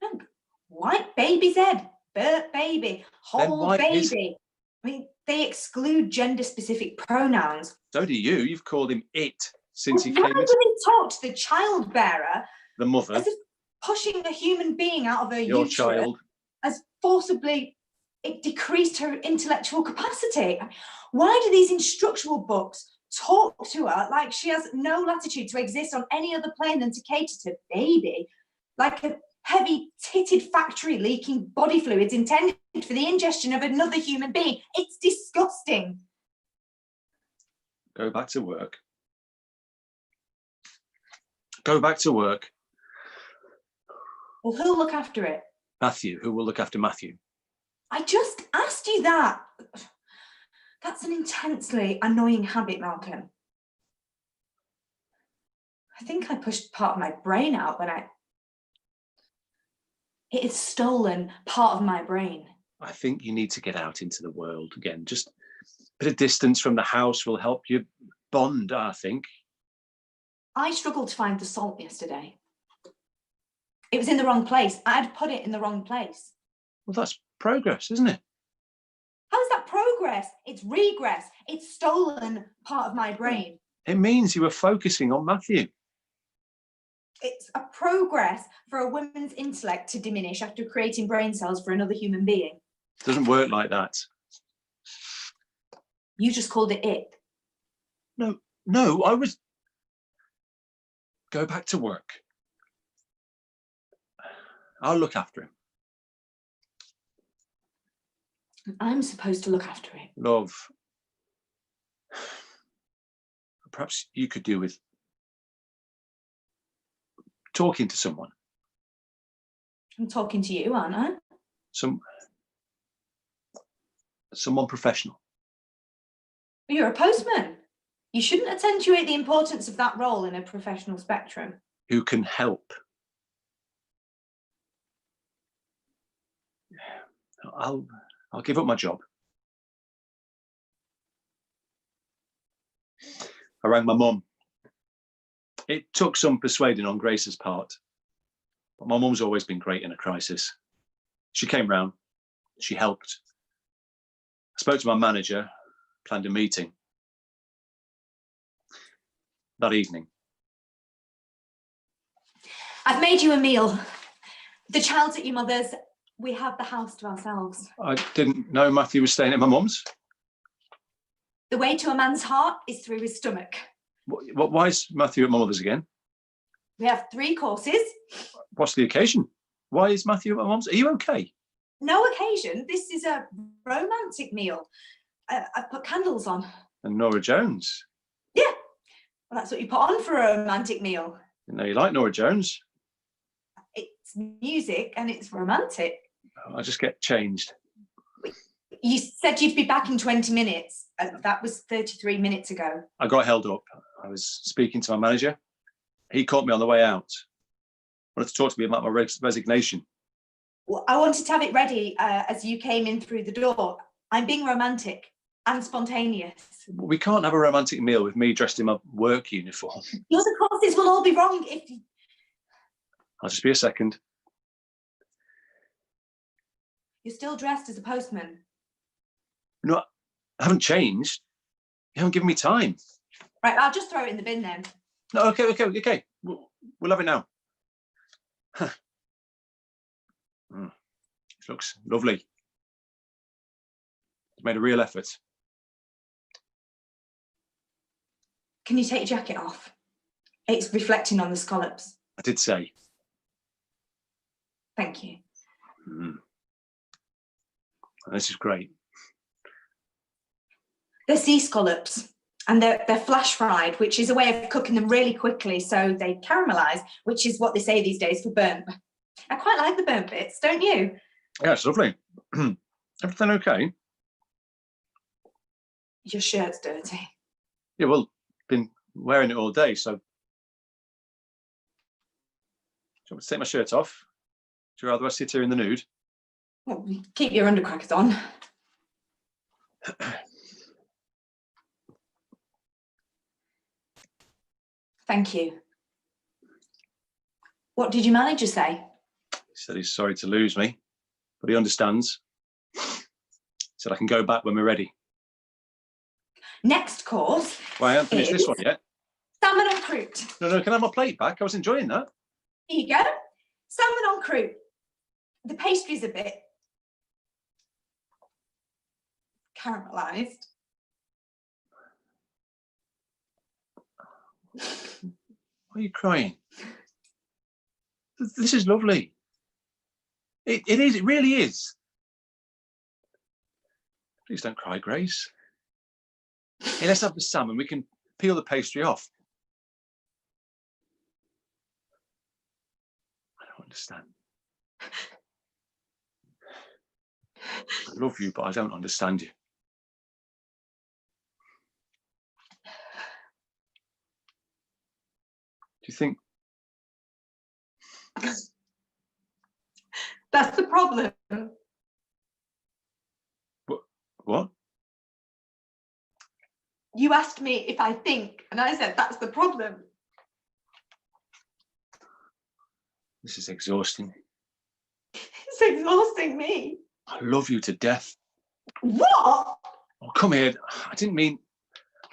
Look, white baby's head, Bert baby, whole baby. I mean, they exclude gender-specific pronouns. So do you. You've called him it since he Why came do into they talk to the child bearer the mother, as if pushing a human being out of her your uterus child. as forcibly it decreased her intellectual capacity? Why do these instructional books talk to her like she has no latitude to exist on any other plane than to cater to baby, like a heavy-titted factory leaking body fluids intended for the ingestion of another human being? It's disgusting. Go back to work. Go back to work. Well, who'll look after it? Matthew, who will look after Matthew? I just asked you that. That's an intensely annoying habit, Malcolm. I think I pushed part of my brain out when it has stolen part of my brain. I think you need to get out into the world again. Just a bit of distance from the house will help you bond, I think. I struggled to find the salt yesterday. It was in the wrong place. I'd put it in the wrong place. Well, that's progress, isn't it? How is that progress? It's regress. It's stolen part of my brain. It means you were focusing on Matthew. It's a progress for a woman's intellect to diminish after creating brain cells for another human being. It doesn't work like that. You just called it. No, I was... Go back to work. I'll look after him. I'm supposed to look after it. Love. Perhaps you could do with talking to someone. I'm talking to you, aren't I? Someone professional. You're a postman. You shouldn't accentuate the importance of that role in a professional spectrum. Who can help. I'll give up my job. I rang my mum. It took some persuading on Grace's part, but my mum's always been great in a crisis. She came round, she helped. I spoke to my manager, planned a meeting. That evening. I've made you a meal. The child's at your mother's. We have the house to ourselves. I didn't know Matthew was staying at my mum's. The way to a man's heart is through his stomach. Why is Matthew at my mother's again? We have 3 courses. What's the occasion? Why is Matthew at my mum's? Are you okay? No occasion. This is a romantic meal. I've put candles on. And Nora Jones. Yeah. Well, that's what you put on for a romantic meal. Didn't know you like Nora Jones. It's music and it's romantic. I just get changed. You said you'd be back in 20 minutes. That was 33 minutes ago. I got held up. I was speaking to my manager. He caught me on the way out. Wanted to talk to me about my resignation. Well, I wanted to have it ready as you came in through the door. I'm being romantic and spontaneous. We can't have a romantic meal with me dressed in my work uniform. The other courses will all be wrong if you... I'll just be a second. You're still dressed as a postman. No, I haven't changed. You haven't given me time. Right, I'll just throw it in the bin then. No, okay. We'll have it now. It looks lovely. It's made a real effort. Can you take your jacket off? It's reflecting on the scallops. I did say. Thank you. This is great. They're sea scallops and they're flash fried, which is a way of cooking them really quickly so they caramelize, which is what they say these days for burnt. I quite like the burnt bits, don't you? Yeah, it's lovely. Everything okay? Your shirt's dirty. Yeah, well, been wearing it all day, so. Do you want me to take my shirt off? Do you rather I sit here in the nude? Well, keep your undercrackers on. Thank you. What did your manager say? He said he's sorry to lose me, but he understands. He said I can go back when we're ready. Next course. Well, I haven't finished this one yet. Salmon on croûte. No, can I have my plate back? I was enjoying that. Here you go. Salmon on croûte. The pastry's a bit caramelized. Why are you crying? This is lovely. It is, it really is. Please don't cry, Grace. Hey, let's have the salmon. We can peel the pastry off. I don't understand. I love you, but I don't understand you. Do you think? That's the problem. What? You asked me if I think, and I said that's the problem. This is exhausting. It's exhausting me. I love you to death. What? Oh, come here. I didn't mean.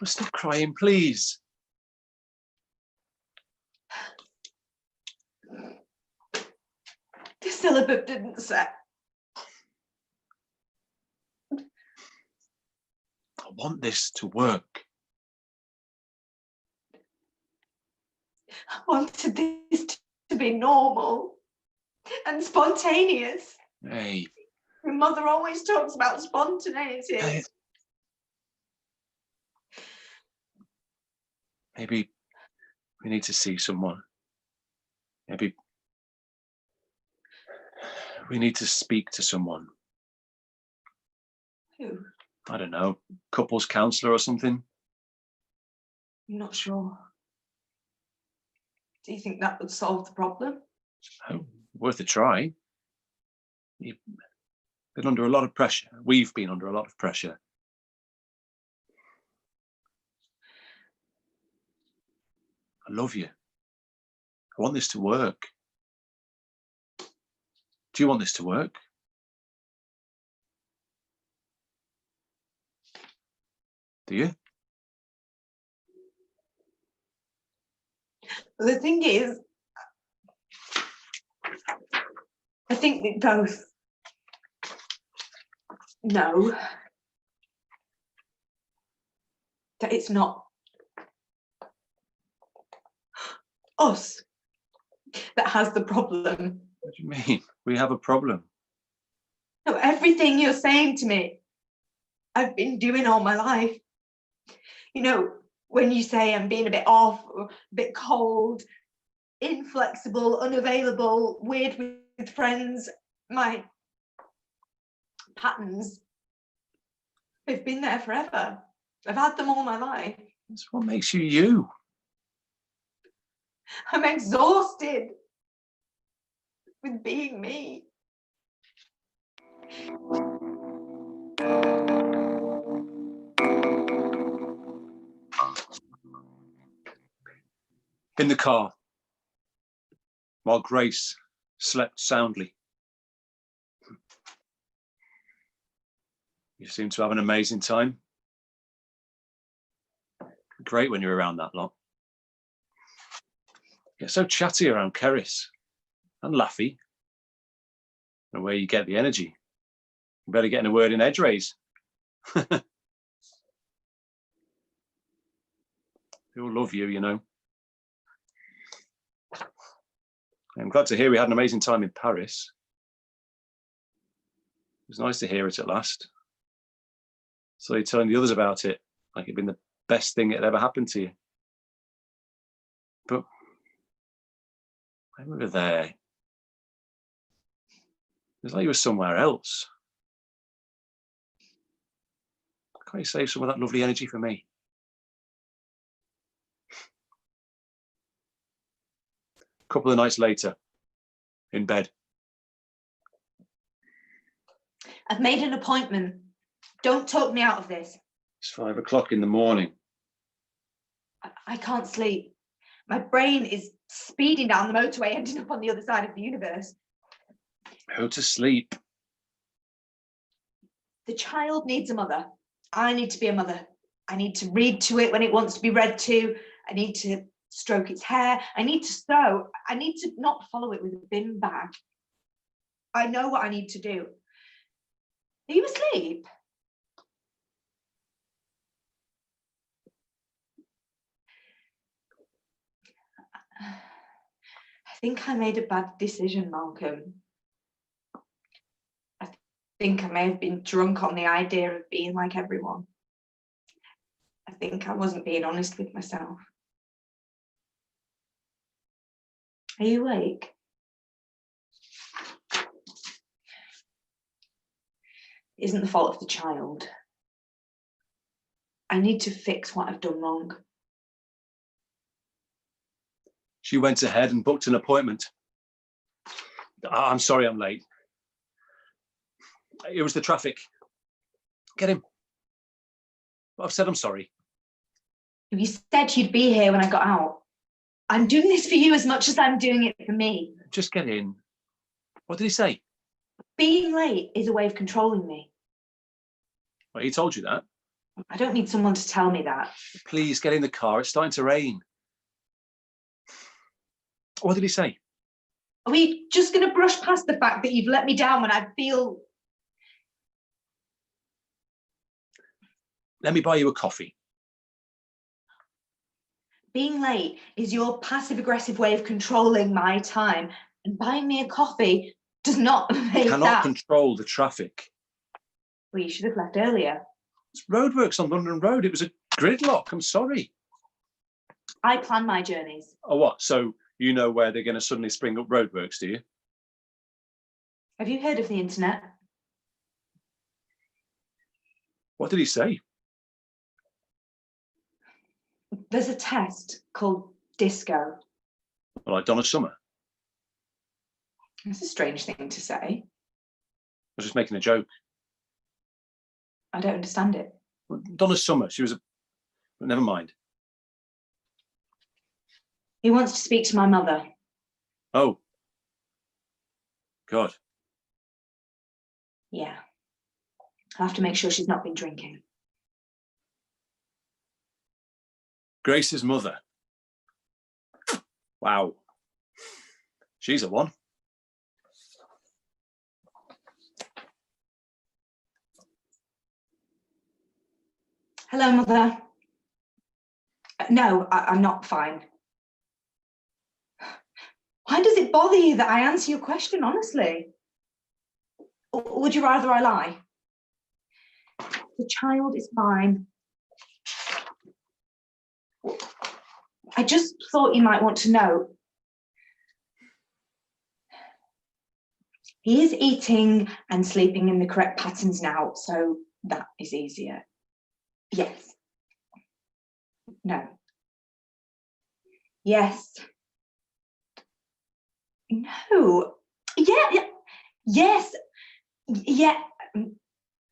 Oh, stop crying, please. The syllabus didn't say. I want this to work. I wanted this to be normal and spontaneous. Hey. My mother always talks about spontaneity. Hey. Maybe we need to see someone. Maybe we need to speak to someone. Who? I don't know, couples counsellor or something. I'm not sure. Do you think that would solve the problem? Oh, worth a try. You've been under a lot of pressure. We've been under a lot of pressure. I love you. I want this to work. Do you want this to work? Do you? The thing is, I think we both know that it's not us that has the problem. What do you mean? We have a problem. No, everything you're saying to me, I've been doing all my life. You know, when you say I'm being a bit off or a bit cold, inflexible, unavailable, weird with friends, my patterns, they've been there forever. I've had them all my life. That's what makes you you. I'm exhausted with being me. In the car, while Grace slept soundly. You seem to have an amazing time. Great when you're around that lot. You're so chatty around Kerris and laughy. And where you get the energy. You better get in a word in edgeways. People love you, you know. I'm glad to hear we had an amazing time in Paris. It was nice to hear it at last. So you're telling the others about it, like it'd been the best thing that ever happened to you. But when we were there, it was like you were somewhere else. Can't you save some of that lovely energy for me? A couple of nights later, in bed. I've made an appointment. Don't talk me out of this. It's 5 o'clock in the morning. I can't sleep. My brain is speeding down the motorway, ending up on the other side of the universe. Go to sleep. The child needs a mother. I need to be a mother. I need to read to it when it wants to be read to. I need to stroke its hair. I need to sew. I need to not follow it with a bin bag. I know what I need to do. Are you asleep? I think I made a bad decision, Malcolm. I think I may have been drunk on the idea of being like everyone. I think I wasn't being honest with myself. Are you awake? It isn't the fault of the child. I need to fix what I've done wrong. She went ahead and booked an appointment. I'm sorry I'm late. It was the traffic. Get him. I've said I'm sorry. You said you'd be here when I got out. I'm doing this for you as much as I'm doing it for me. Just get in. What did he say? Being late is a way of controlling me. Well, he told you that. I don't need someone to tell me that. Please get in the car. It's starting to rain. What did he say? Are we just going to brush past the fact that you've let me down when I feel... Let me buy you a coffee. Being late is your passive-aggressive way of controlling my time, and buying me a coffee does not make You cannot control the traffic. Well, you should have left earlier. It's roadworks on London Road. It was a gridlock. I'm sorry. I plan my journeys. Oh, what? So you know where they're going to suddenly spring up roadworks, do you? Have you heard of the internet? What did he say? There's a test called disco. Well, like Donna Summer. That's a strange thing to say. I was just making a joke. I don't understand it. Well, Donna Summer, she was a... But never mind. He wants to speak to my mother. Oh. God. Yeah. I'll have to make sure she's not been drinking. Grace's mother. Wow. She's a one. Hello, Mother. No, I'm not fine. Why does it bother you that I answer your question honestly? Or would you rather I lie? The child is fine. I just thought you might want to know. He is eating and sleeping in the correct patterns now, so that is easier. Yes. No. Yes. No. Yeah. Yes. Yeah.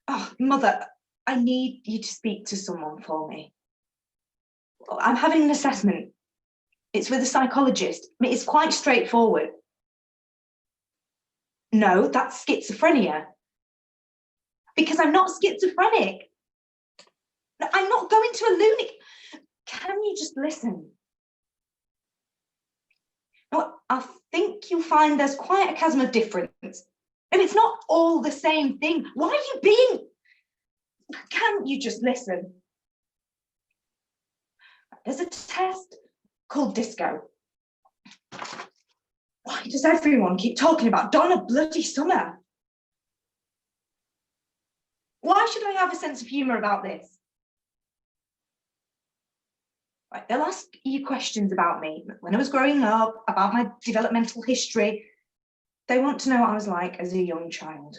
Oh, Mother, I need you to speak to someone for me. I'm having an assessment. It's with a psychologist. I mean, it's quite straightforward. No, that's schizophrenia. Because I'm not schizophrenic. I'm not going to a lunatic. Can you just listen? Well, I think you'll find there's quite a chasm of difference. And it's not all the same thing. Why are you being... Can't you just listen? There's a test called disco. Why does everyone keep talking about Donna bloody Summer? Why should I have a sense of humour about this? Right, they'll ask you questions about me, when I was growing up, about my developmental history. They want to know what I was like as a young child.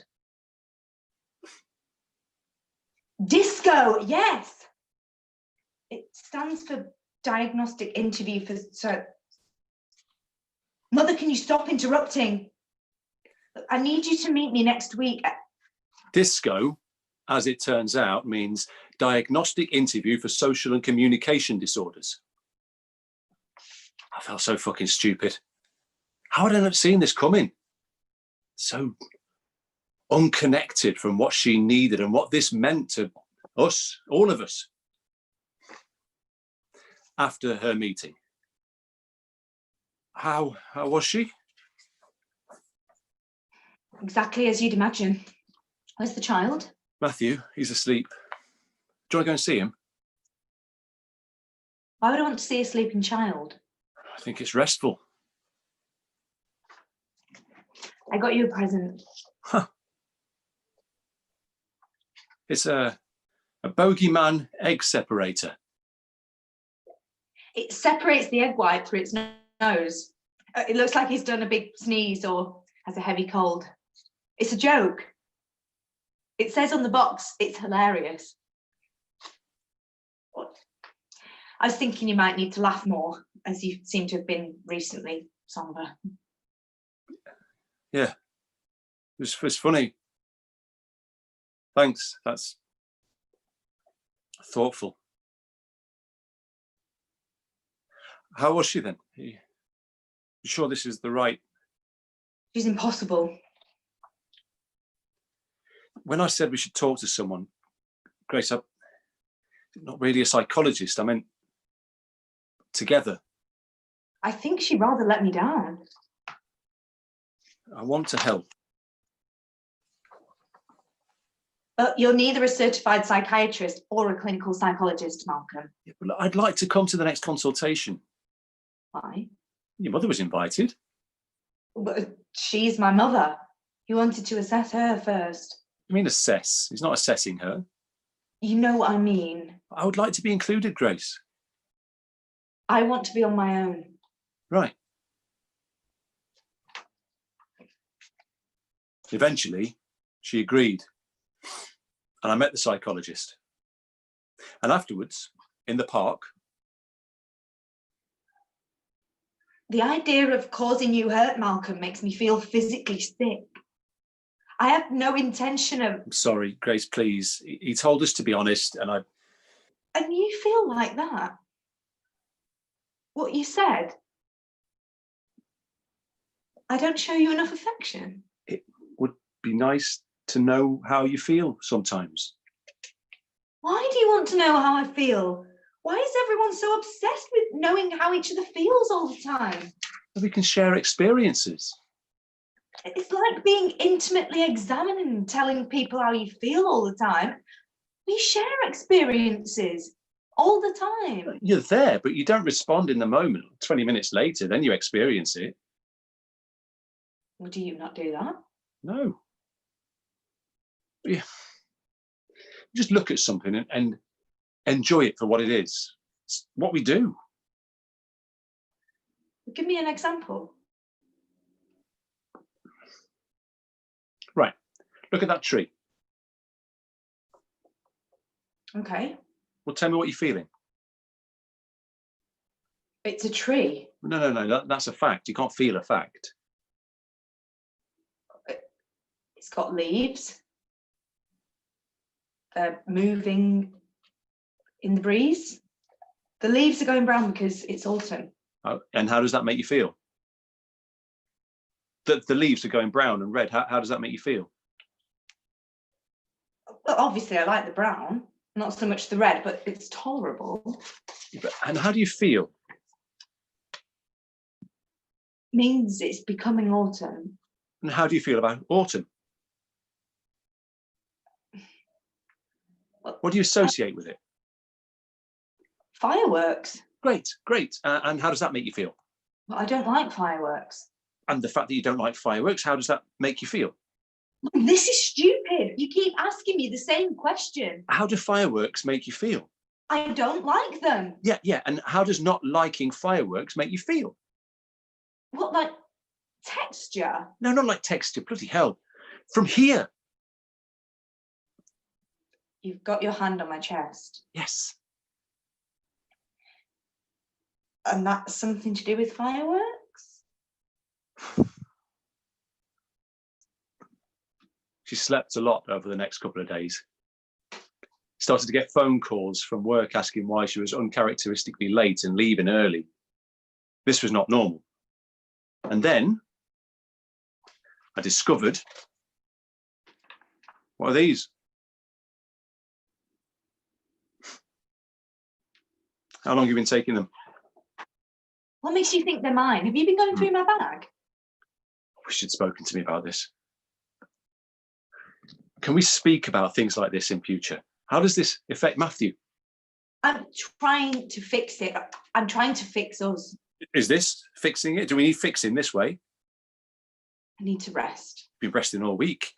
Disco, yes. It stands for diagnostic interview for... So, Mother, can you stop interrupting? I need you to meet me next week. Disco, as it turns out, means diagnostic interview for social and communication disorders. I felt so fucking stupid. How had I not seen this coming? So unconnected from what she needed and what this meant to us, all of us. After her meeting. How was she? Exactly as you'd imagine. Where's the child? Matthew, he's asleep. Do you want to go and see him? Why would I want to see a sleeping child? I think it's restful. I got you a present. Huh. It's a bogeyman egg separator. It separates the egg white through its nose. It looks like he's done a big sneeze or has a heavy cold. It's a joke. It says on the box, it's hilarious. I was thinking you might need to laugh more, as you seem to have been recently, somber. Yeah, it was funny. Thanks, that's thoughtful. How was she then? You sure this is the right? She's impossible. When I said we should talk to someone, Grace, I'm not really a psychologist. I meant together. I think she'd rather let me down. I want to help. But you're neither a certified psychiatrist or a clinical psychologist, Malcolm. Yeah, but I'd like to come to the next consultation. Why? Your mother was invited. But she's my mother. You wanted to assess her first. I mean, assess. He's not assessing her. You know what I mean. I would like to be included, Grace. I want to be on my own. Right. Eventually, she agreed. And I met the psychologist. And afterwards, in the park. The idea of causing you hurt, Malcolm, makes me feel physically sick. I have no intention of... I'm sorry, Grace, please. He told us to be honest, and I... And you feel like that? What you said? I don't show you enough affection? It would be nice to know how you feel sometimes. Why do you want to know how I feel? Why is everyone so obsessed with knowing how each other feels all the time? We can share experiences. It's like being intimately examined and telling people how you feel all the time. We share experiences all the time. You're there, but you don't respond in the moment. 20 minutes later, then you experience it. Well, do you not do that? No. Yeah. Just look at something and enjoy it for what it is. It's what we do. Give me an example. Look at that tree. Okay. Well, tell me what you're feeling. It's a tree. No, that's a fact. You can't feel a fact. It's got leaves. They're moving in the breeze. The leaves are going brown because it's autumn. Oh, and how does that make you feel? The leaves are going brown and red. How does that make you feel? Well, obviously, I like the brown, not so much the red, but it's tolerable. And how do you feel? Means it's becoming autumn. And how do you feel about autumn? What do you associate with it? Fireworks. Great. And how does that make you feel? Well, I don't like fireworks. And the fact that you don't like fireworks, how does that make you feel? This is stupid. You keep asking me the same question. How do fireworks make you feel? I don't like them. Yeah. And how does not liking fireworks make you feel? What, like texture? No, not like texture. Bloody hell. From here. You've got your hand on my chest. Yes. And that's something to do with fireworks? She slept a lot over the next couple of days. Started to get phone calls from work asking why she was uncharacteristically late and leaving early. This was not normal. And then I discovered, what are these? How long have you been taking them? What makes you think they're mine? Have you been going through my bag? I wish you'd spoken to me about this. Can we speak about things like this in future? How does this affect Matthew? I'm trying to fix it. I'm trying to fix us. Is this fixing it? Do we need fixing this way? I need to rest. You've been resting all week.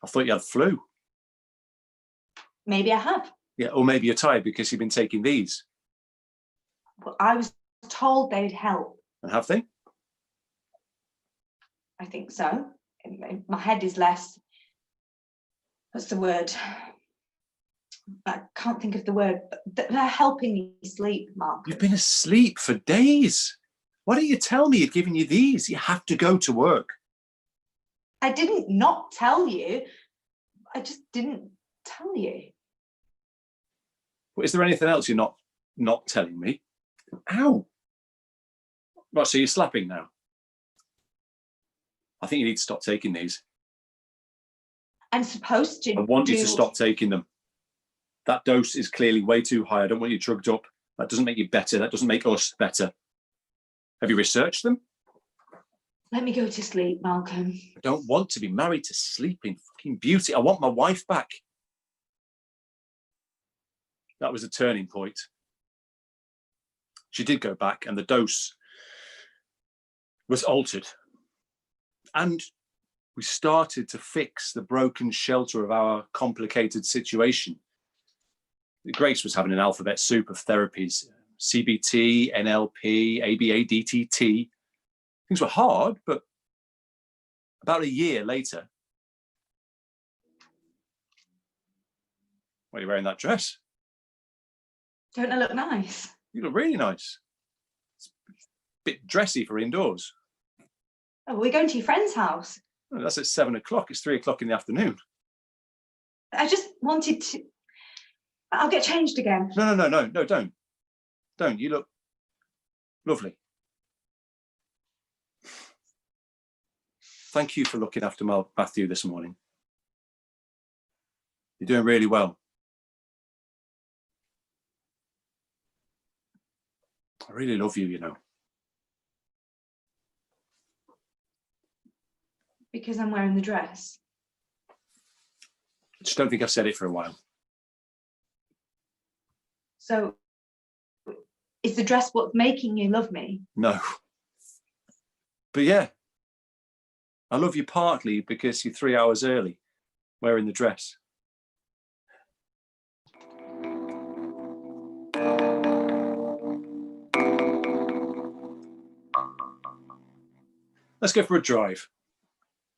I thought you had flu. Maybe I have. Yeah, or maybe you're tired because you've been taking these. Well, I was told they'd help. And have they? I think so. My head is less. What's the word? I can't think of the word. But they're helping me sleep, Mark. You've been asleep for days. Why didn't you tell me he'd given you these? You have to go to work. I didn't not tell you. I just didn't tell you. Well, is there anything else you're not telling me? Ow. Right, so you're slapping now. I think you need to stop taking these. I'm supposed to. I want you to stop taking them. That dose is clearly way too high. I don't want you drugged up. That doesn't make you better. That doesn't make us better. Have you researched them? Let me go to sleep, Malcolm. I don't want to be married to sleeping fucking beauty. I want my wife back. That was a turning point. She did go back and the dose was altered. And we started to fix the broken shelter of our complicated situation. Grace was having an alphabet soup of therapies, CBT, NLP, ABA, DTT. Things were hard, but about a year later, why are you wearing that dress? Don't I look nice? You look really nice. It's a bit dressy for indoors. Oh, we're going to your friend's house. Oh, that's at 7 o'clock. It's 3 o'clock in the afternoon. I just wanted to. I'll get changed again. No, don't. Don't. You look lovely. Thank you for looking after Matthew this morning. You're doing really well. I really love you, you know. Because I'm wearing the dress. I just don't think I've said it for a while. So, is the dress what's making you love me? No. But yeah, I love you partly because you're 3 hours early wearing the dress. Let's go for a drive.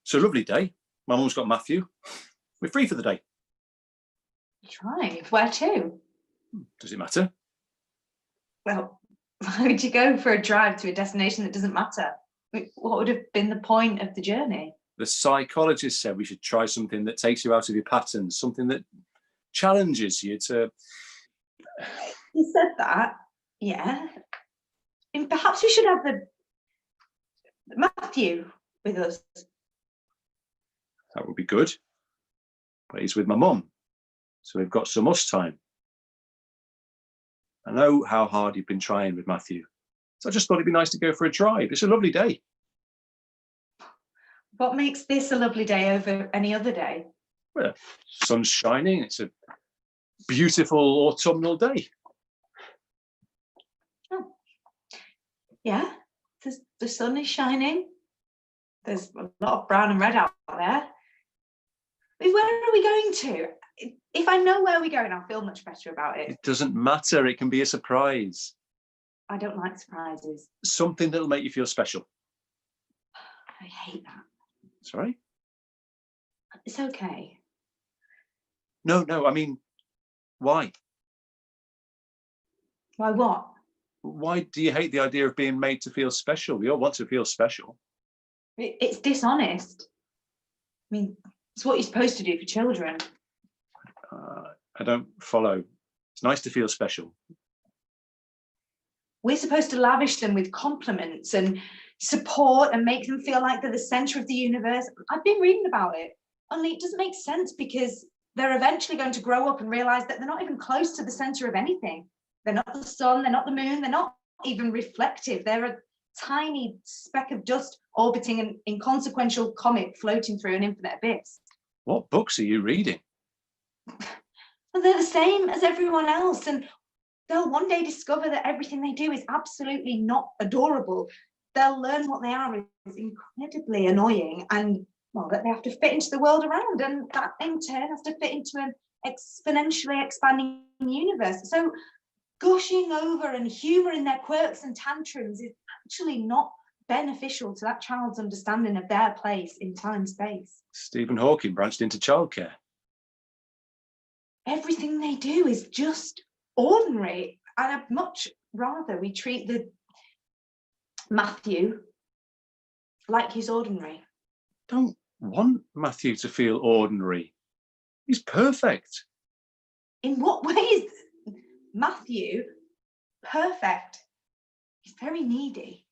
It's a lovely day. My mum's got Matthew. We're free for the day. Drive? Where to? Does it matter? Well, why would you go for a drive to a destination that doesn't matter? What would have been the point of the journey? The psychologist said we should try something that takes you out of your patterns, something that challenges you to... He said that, yeah. And perhaps we should have the Matthew with us. That would be good. But he's with my mum, so we've got some us time. I know how hard you've been trying with Matthew, so I just thought it'd be nice to go for a drive. It's a lovely day. What makes this a lovely day over any other day? Well, sun's shining. It's a beautiful autumnal day. Oh. Yeah, the sun is shining. There's a lot of brown and red out there. But where are we going to? If I know where we're going, I'll feel much better about it. It doesn't matter. It can be a surprise. I don't like surprises. Something that'll make you feel special. I hate that. Sorry? It's okay. No, I mean, why? Why what? Why do you hate the idea of being made to feel special? We all want to feel special. It's dishonest. I mean, it's what you're supposed to do for children. I don't follow. It's nice to feel special. We're supposed to lavish them with compliments and support and make them feel like they're the center of the universe. I've been reading about it, only it doesn't make sense because they're eventually going to grow up and realize that they're not even close to the center of anything. They're not the sun, they're not the moon, they're not even reflective. They're a tiny speck of dust orbiting an inconsequential comet floating through an infinite abyss. What books are you reading? Well, they're the same as everyone else, and they'll one day discover that everything they do is absolutely not adorable. They'll learn what they are is incredibly annoying, and well, that they have to fit into the world around, and that in turn has to fit into an exponentially expanding universe. So gushing over and humouring their quirks and tantrums is actually not beneficial to that child's understanding of their place in time-space. Stephen Hawking branched into childcare. Everything they do is just ordinary, and I'd much rather we treat the Matthew like he's ordinary. Don't want Matthew to feel ordinary. He's perfect. In what way is Matthew perfect? He's very needy.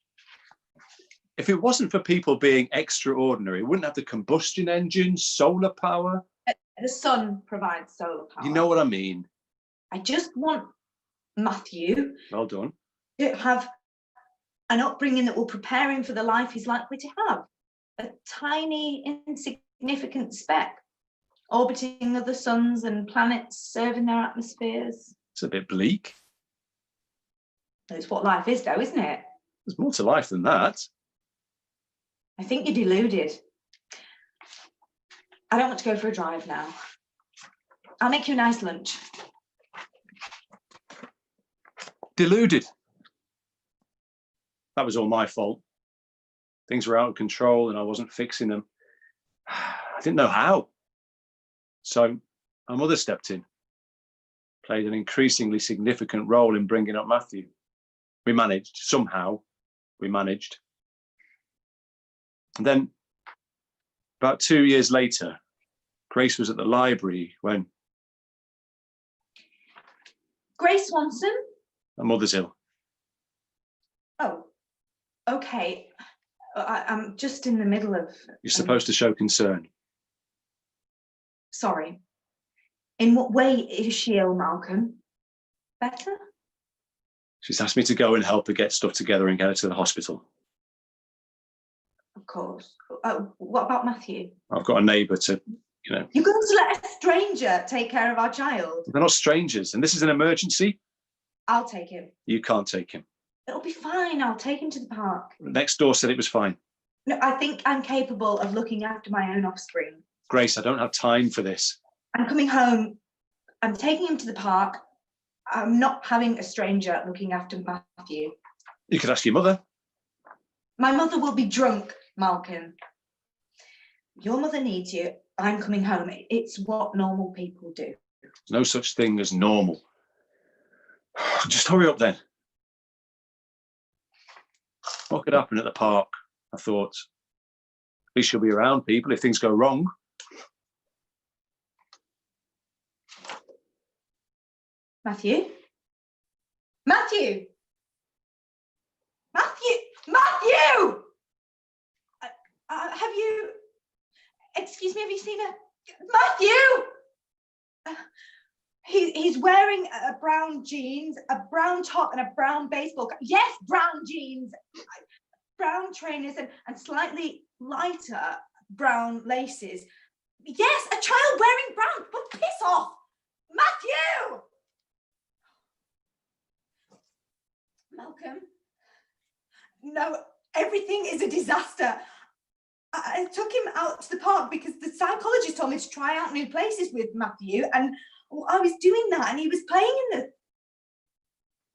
If it wasn't for people being extraordinary, it wouldn't have the combustion engine, solar power. The sun provides solar power. You know what I mean. I just want Matthew Well done. to have an upbringing that will prepare him for the life he's likely to have. A tiny, insignificant speck orbiting other suns and planets, serving their atmospheres. It's a bit bleak. It's what life is, though, isn't it? There's more to life than that. I think you're deluded. I don't want to go for a drive now. I'll make you a nice lunch. Deluded. That was all my fault. Things were out of control and I wasn't fixing them. I didn't know how. So my mother stepped in, played an increasingly significant role in bringing up Matthew. We managed, somehow, we managed. And then about 2 years later, Grace was at the library when... Grace Swanson? My mother's ill. Oh, okay. I'm just in the middle of... You're supposed to show concern. Sorry. In what way is she ill, Malcolm? Better? She's asked me to go and help her get stuff together and get her to the hospital. Of course. What about Matthew? I've got a neighbour to, you know... You're going to let a stranger take care of our child? They're not strangers, and this is an emergency. I'll take him. You can't take him. It'll be fine. I'll take him to the park. Next door said it was fine. No, I think I'm capable of looking after my own offspring. Grace, I don't have time for this. I'm coming home. I'm taking him to the park. I'm not having a stranger looking after Matthew. You could ask your mother. My mother will be drunk, Malcolm. Your mother needs you. I'm coming home. It's what normal people do. There's no such thing as normal. Just hurry up then. What could happen at the park? I thought. At least you'll be around people if things go wrong. Matthew? Matthew! Matthew! Matthew! Have you... Excuse me, have you seen a... Matthew! He's wearing a brown jeans, a brown top and a brown baseball cap. Yes, brown jeans, brown trainers and slightly lighter brown laces. Yes, a child wearing brown, but piss off! Matthew! Malcolm? No, everything is a disaster. I took him out to the park because the psychologist told me to try out new places with Matthew, and I was doing that and he was playing in the...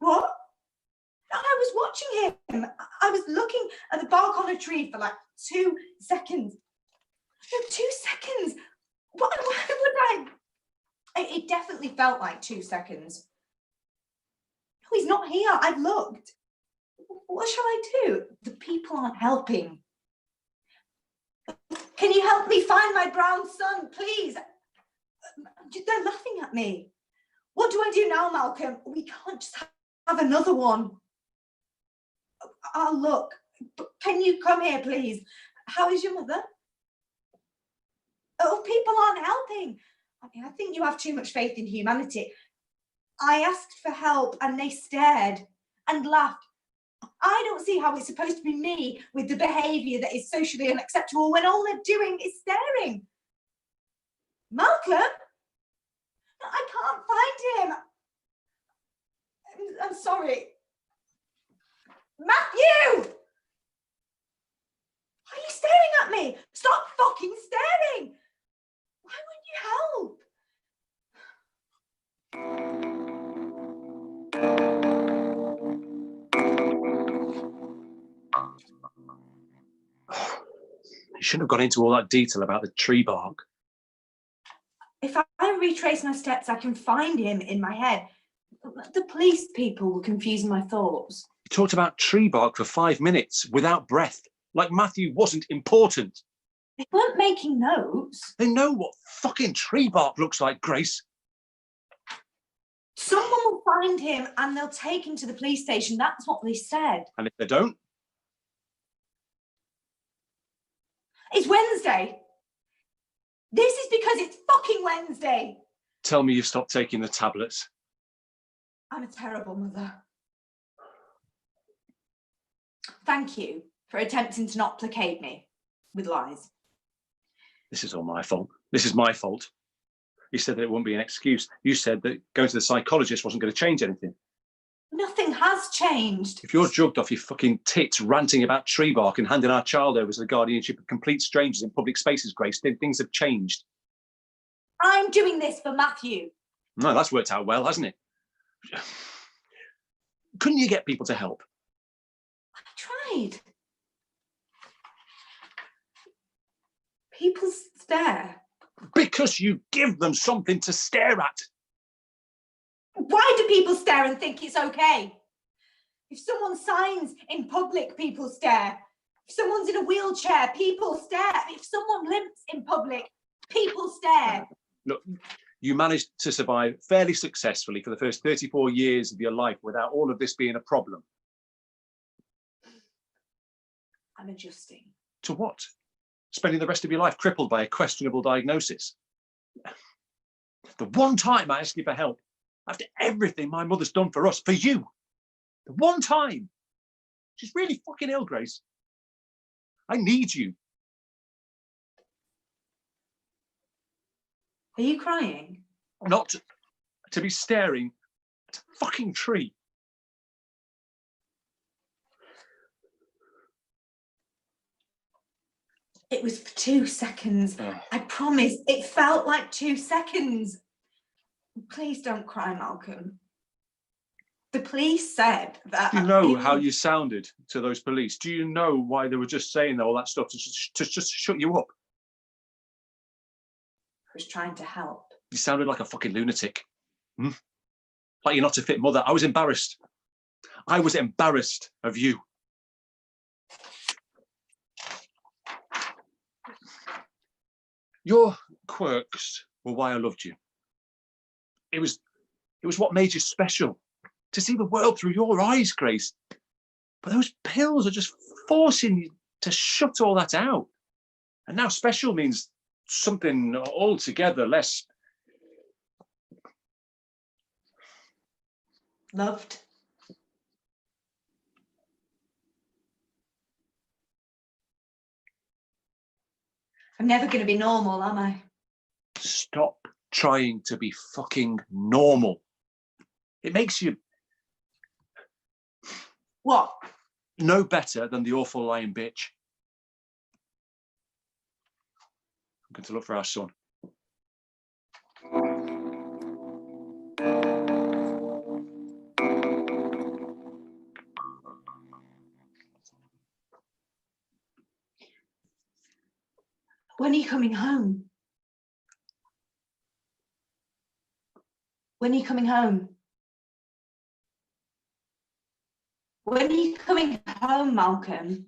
What? I was watching him. I was looking at the bark on a tree for like 2 seconds. No, 2 seconds. Why would I? It definitely felt like 2 seconds. No, he's not here. I've looked. What shall I do? The people aren't helping. Can you help me find my brown son, please? They're laughing at me. What do I do now, Malcolm? We can't just have another one. I'll look. Can you come here, please? How is your mother? Oh, people aren't helping. I mean, I think you have too much faith in humanity. I asked for help and they stared and laughed. I don't see how it's supposed to be me with the behaviour that is socially unacceptable when all they're doing is staring. Malcolm? I can't find him. I'm sorry. Matthew! Why are you staring at me? Stop fucking staring! Why won't you help? You shouldn't have gone into all that detail about the tree bark. If I retrace my steps, I can find him in my head. The police people were confusing my thoughts. You talked about tree bark for 5 minutes without breath, like Matthew wasn't important. They weren't making notes. They know what fucking tree bark looks like, Grace. Someone will find him and they'll take him to the police station. That's what they said. And if they don't? It's Wednesday. This is because it's fucking Wednesday. Tell me you've stopped taking the tablets. I'm a terrible mother. Thank you for attempting to not placate me with lies. This is all my fault. This is my fault. You said that it wouldn't be an excuse. You said that going to the psychologist wasn't going to change anything. Nothing has changed. If you're drugged off your fucking tits ranting about tree bark and handing our child over to the guardianship of complete strangers in public spaces, Grace, then things have changed. I'm doing this for Matthew. No, that's worked out well, hasn't it? Couldn't you get people to help? I tried. People stare. Because you give them something to stare at. Why do people stare and think it's okay? If someone signs in public, people stare. If someone's in a wheelchair, people stare. If someone limps in public, people stare. Look, you managed to survive fairly successfully for the first 34 years of your life without all of this being a problem. I'm adjusting. To what? Spending the rest of your life crippled by a questionable diagnosis. The one time I asked you for help, after everything my mother's done for us, for you, the one time, she's really fucking ill, Grace. I need you. Are you crying? Not to be staring at a fucking tree. It was for 2 seconds. Oh. I promise. It felt like 2 seconds. Please don't cry, Malcolm. The police said that... Do you know how you sounded to those police? Do you know why they were just saying all that stuff to just shut you up? was trying to help. You sounded like a fucking lunatic. Like you're not a fit mother. I was embarrassed. I was embarrassed of you. Your quirks were why I loved you. It was what made you special. To see the world through your eyes, Grace. But those pills are just forcing you to shut all that out. And now special means something altogether less. Loved. I'm never going to be normal, am I? Stop trying to be fucking normal. It makes you What? no better than the awful lying bitch. I'm going to look for our son. When are you coming home? When are you coming home? When are you coming home, Malcolm?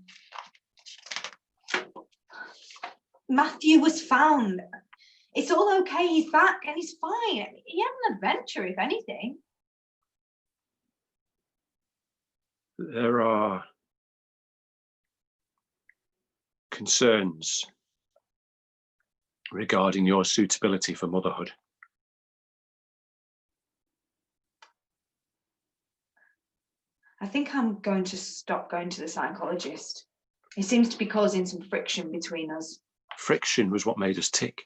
Matthew was found. It's all okay. He's back and he's fine. He had an adventure, if anything. There are concerns regarding your suitability for motherhood. I think I'm going to stop going to the psychologist. It seems to be causing some friction between us. Friction was what made us tick.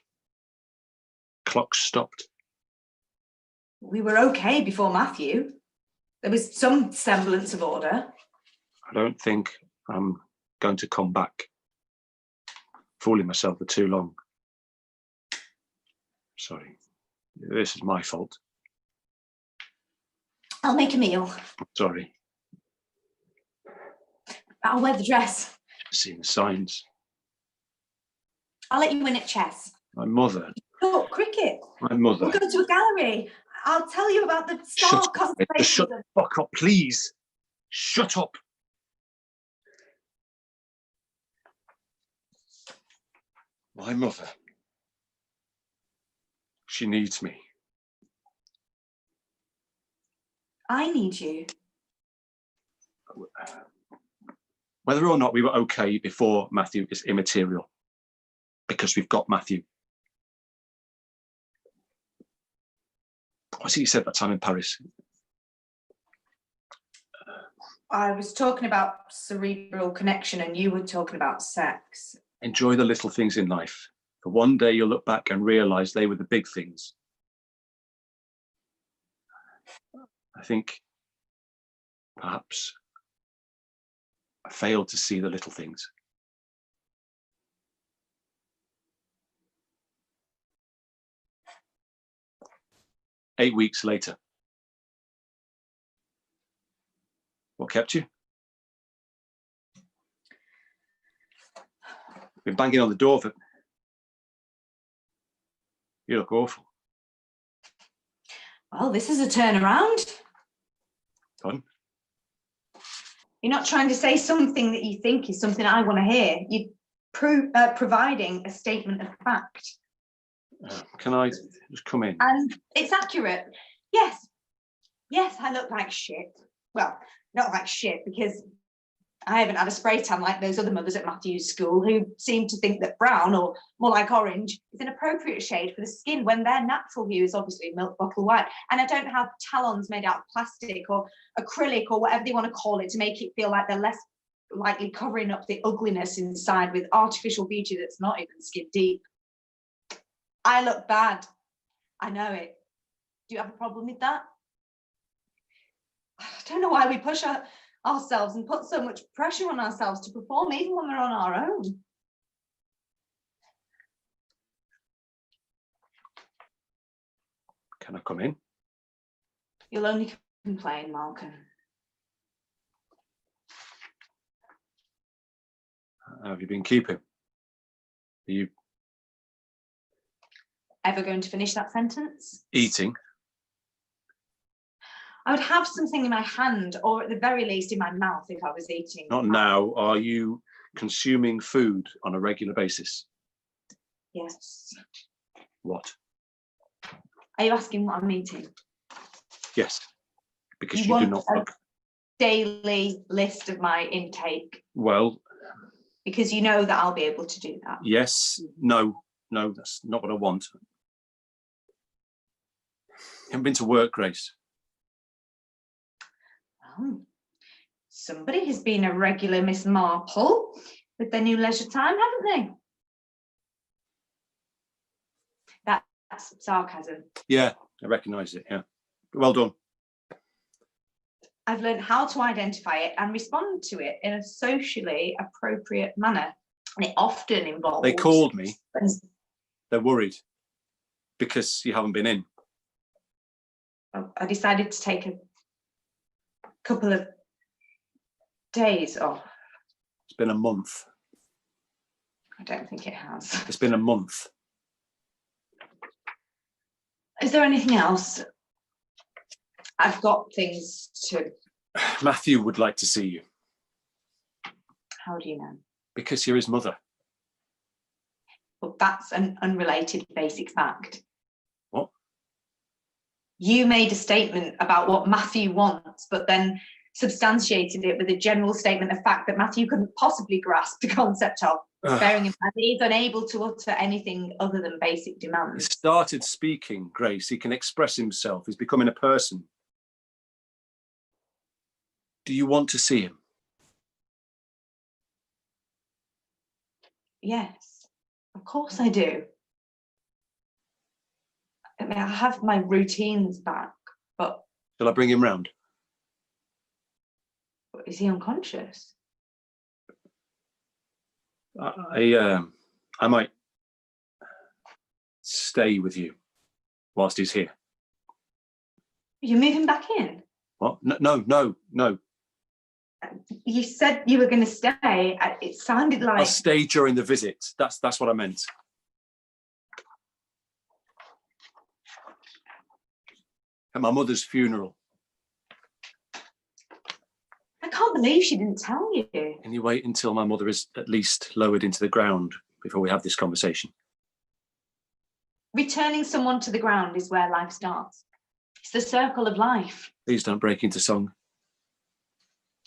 Clocks stopped. We were okay before Matthew. There was some semblance of order. I don't think I'm going to come back. Fooling myself for too long. Sorry. This is my fault. I'll make a meal. Sorry. I'll wear the dress. Seeing the signs. I'll let you in at chess. My mother. Oh, cricket. My mother. We'll go to a gallery. I'll tell you about the star Shut constellations. the fuck up, please. Shut up. My mother. She needs me. I need you. Whether or not we were okay before Matthew is immaterial, because we've got Matthew. What was it you said that time in Paris? I was talking about cerebral connection and you were talking about sex. Enjoy the little things in life. For one day you'll look back and realise they were the big things. I think perhaps I failed to see the little things. Eight weeks later. What kept you? Been banging on the door for... You look awful. Well, this is a turnaround. Fun. You're not trying to say something that you think is something I want to hear. You're providing a statement of fact. Can I just come in? And it's accurate. Yes. Yes, I look like shit. Well, not like shit because I haven't had a spray tan like those other mothers at Matthew's school who seem to think that brown, or more like orange, is an appropriate shade for the skin when their natural hue is obviously milk bottle white. And I don't have talons made out of plastic or acrylic or whatever they want to call it to make it feel like they're less likely covering up the ugliness inside with artificial beauty that's not even skin deep. I look bad. I know it. Do you have a problem with that? I don't know why we push ourselves and put so much pressure on ourselves to perform even when we're on our own. Can I come in? You'll only complain, Malcolm. How have you been keeping? Are you ever going to finish that sentence? Eating. I would have something in my hand, or at the very least in my mouth if I was eating. Not now. Are you consuming food on a regular basis? Yes. What? Are you asking what I'm eating? Yes. Because You you do want not a look. daily list of my intake? Well, Because you know that I'll be able to do that. yes, no, that's not what I want. You haven't been to work, Grace. Oh, somebody has been a regular Miss Marple with their new leisure time, haven't they? That's sarcasm. Yeah, I recognise it, yeah. Well done. I've learned how to identify it and respond to it in a socially appropriate manner. And it often involves... They called me. They're worried because you haven't been in. I decided to take a couple of days off. It's been a month. I don't think it has. It's been a month. Is there anything else? I've got things to... Matthew would like to see you. How do you know? Because you're his mother. Well, that's an unrelated basic fact. What? You made a statement about what Matthew wants, but then substantiated it with a general statement of fact that Matthew couldn't possibly grasp the concept of, bearing in mind that he's unable to utter anything other than basic He demands. started speaking, Grace. He can express himself. He's becoming a person. Do you want to see him? Yes, of course I do. I mean, I have my routines back, but Shall I bring him round? is he unconscious? I might stay with you whilst he's here. You're moving back in? What? No. You said you were going to stay. It sounded like... I'll stay during the visit. That's what I meant. At my mother's funeral. I can't believe she didn't tell you. Can you wait until my mother is at least lowered into the ground before we have this conversation? Returning someone to the ground is where life starts. It's the circle of life. Please don't break into song.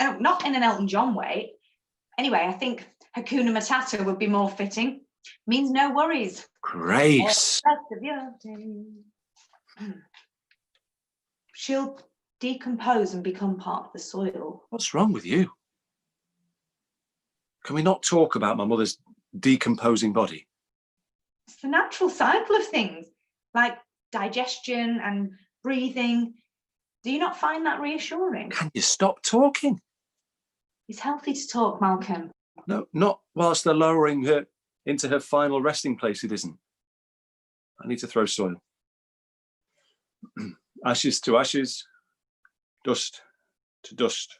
Oh, not in an Elton John way. Anyway, I think Hakuna Matata would be more fitting. Means no worries. Grace. She'll decompose and become part of the soil. What's wrong with you? Can we not talk about my mother's decomposing body? It's the natural cycle of things, like digestion and breathing. Do you not find that reassuring? Can you stop talking? It's healthy to talk, Malcolm. No, not whilst they're lowering her into her final resting place, it isn't. I need to throw soil. Ashes to ashes, dust to dust.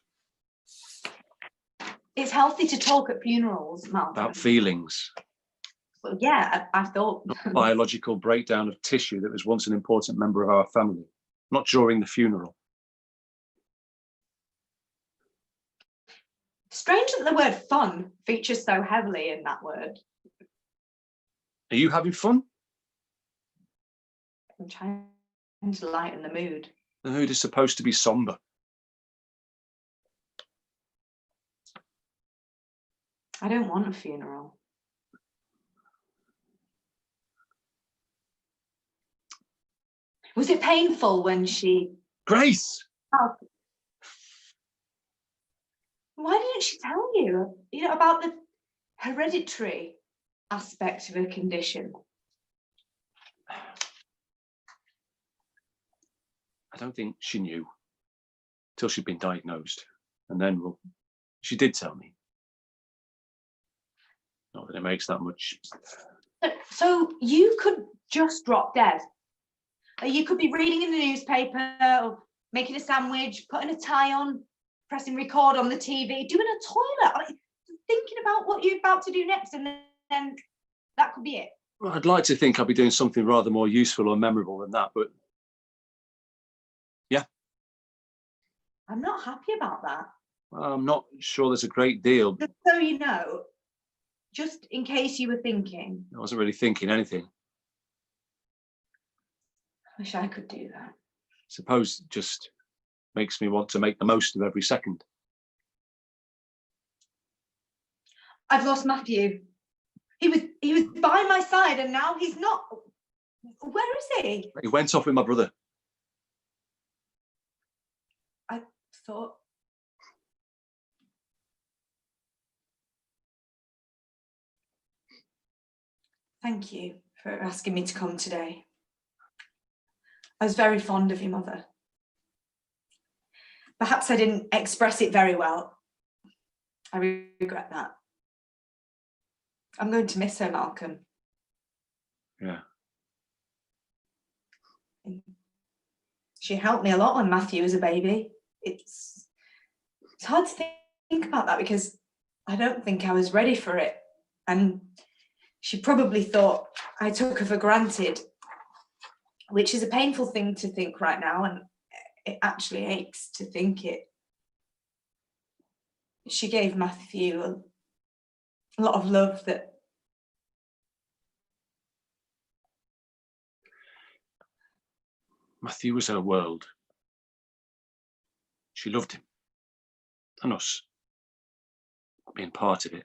It's healthy to talk at funerals, Malcolm. About feelings. Well, yeah, I thought... Not biological breakdown of tissue that was once an important member of our family. Not during the funeral. Strange that the word fun features so heavily in that word. Are you having fun? I'm trying to lighten the mood. The mood is supposed to be somber. I don't want a funeral. Was it painful when she... Grace! Oh. Why didn't she tell you, about the hereditary aspect of her condition? I don't think she knew till she'd been diagnosed. And then, well, she did tell me. Not that it makes that much. So you could just drop dead. You could be reading in the newspaper or making a sandwich, putting a tie on, pressing record on the TV, doing a toilet, thinking about what you're about to do next, and then that could be it. Well, I'd like to think I'll be doing something rather more useful or memorable than that, but yeah. I'm not happy about that. I'm not sure there's a great deal. Just so you know, just in case you were thinking. I wasn't really thinking anything. I wish I could do that. Suppose it just makes me want to make the most of every second. I've lost Matthew. He was by my side and now he's not. Where is he? He went off with my brother. I thought. Thank you for asking me to come today. I was very fond of your mother. Perhaps I didn't express it very well. I regret that. I'm going to miss her, Malcolm. Yeah. She helped me a lot when Matthew was a baby. It's hard to think about that because I don't think I was ready for it. And she probably thought I took her for granted, which is a painful thing to think right now, and it actually aches to think it. She gave Matthew a lot of love that Matthew was her world. She loved him and us, being part of it.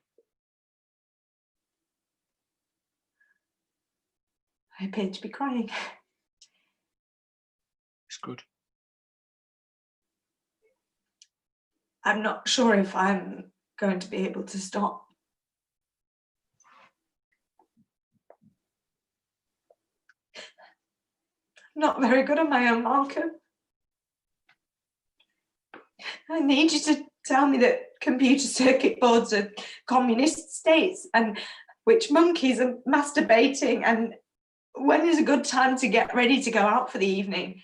I appeared to be crying. It's good. I'm not sure if I'm going to be able to stop. I'm not very good on my own, Malcolm. I need you to tell me that computer circuit boards are communist states and which monkeys are masturbating and when is a good time to get ready to go out for the evening.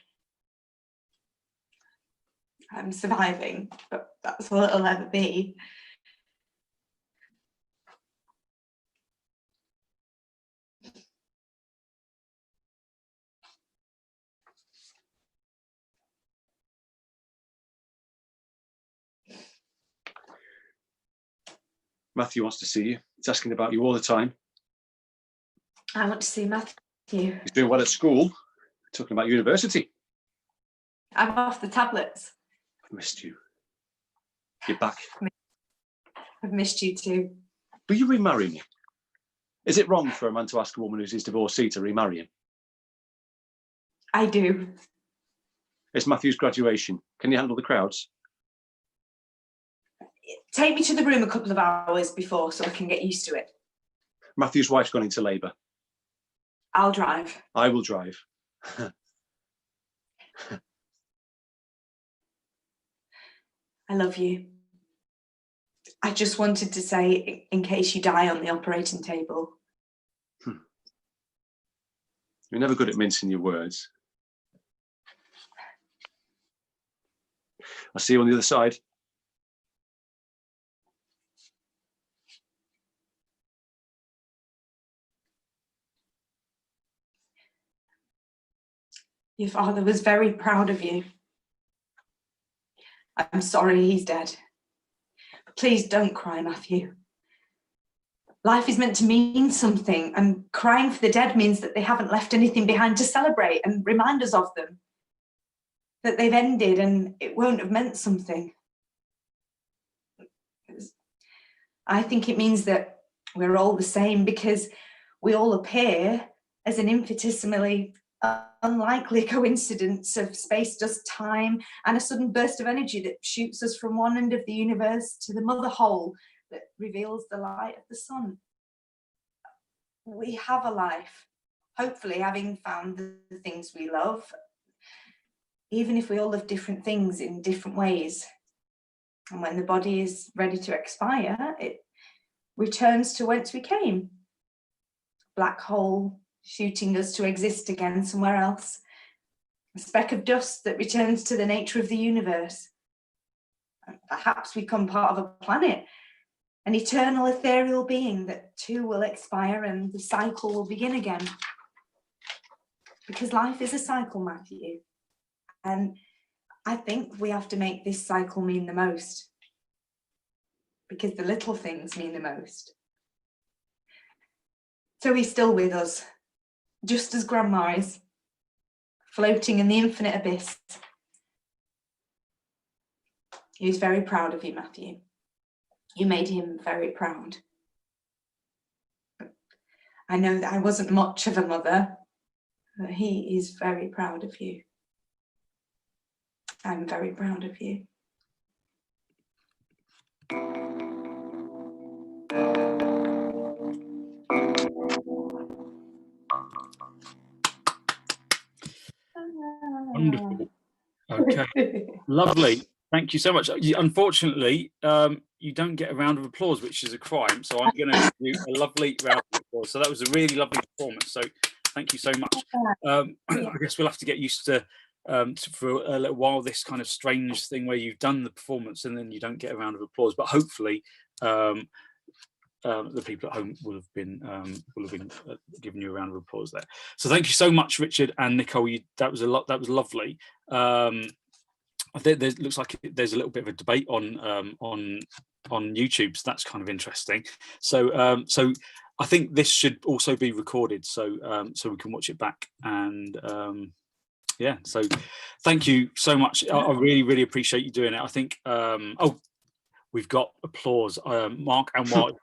I'm surviving, but that's all it'll ever be. Matthew wants to see you. He's asking about you all the time. I want to see Matthew. He's doing well at school. Talking about university. I'm off the tablets. I've missed you. You're back. I've missed you too. Will you remarry me? Is it wrong for a man to ask a woman who's his divorcee to remarry him? I do. It's Matthew's graduation. Can you handle the crowds? Take me to the room a couple of hours before so I can get used to it. Matthew's wife's gone into labour. I'll drive. I will drive. I love you. I just wanted to say, in case you die on the operating table. You're never good at mincing your words. I'll see you on the other side. Your father was very proud of you. I'm sorry he's dead. Please don't cry, Matthew. Life is meant to mean something, and crying for the dead means that they haven't left anything behind to celebrate and remind us of them. That they've ended and it won't have meant something. I think it means that we're all the same because we all appear as an infinitesimally unlikely coincidence of space, dust, time, and a sudden burst of energy that shoots us from one end of the universe to the mother hole that reveals the light of the sun. We have a life, hopefully having found the things we love, even if we all love different things in different ways. And when the body is ready to expire, it returns to whence we came. Black hole shooting us to exist again somewhere else. A speck of dust that returns to the nature of the universe. And perhaps we become part of a planet an eternal ethereal being that too will expire and the cycle will begin again. Because life is a cycle, Matthew. And I think we have to make this cycle mean the most. Because the little things mean the most. So he's still with us, just as Grandma is, floating in the infinite abyss. He was very proud of you, Matthew. You made him very proud. I know that I wasn't much of a mother, but he is very proud of you. I'm very proud of you. Wonderful. Okay, lovely. Thank you so much. Unfortunately, you don't get a round of applause, which is a crime. So I'm going to do a lovely round of applause. So that was a really lovely performance. So thank you so much. I guess we'll have to get used to for a little while this kind of strange thing where you've done the performance and then you don't get a round of applause. But hopefully, the people at home will have been giving you a round of applause there. So thank you so much, Richard and Nicole. That was lovely. I think there looks like there's a little bit of a debate on YouTube, so that's kind of interesting. So so I think this should also be recorded, so so we can watch it back. And yeah, so thank you so much. I really appreciate you doing it. I think oh, we've got applause. Mark and Mark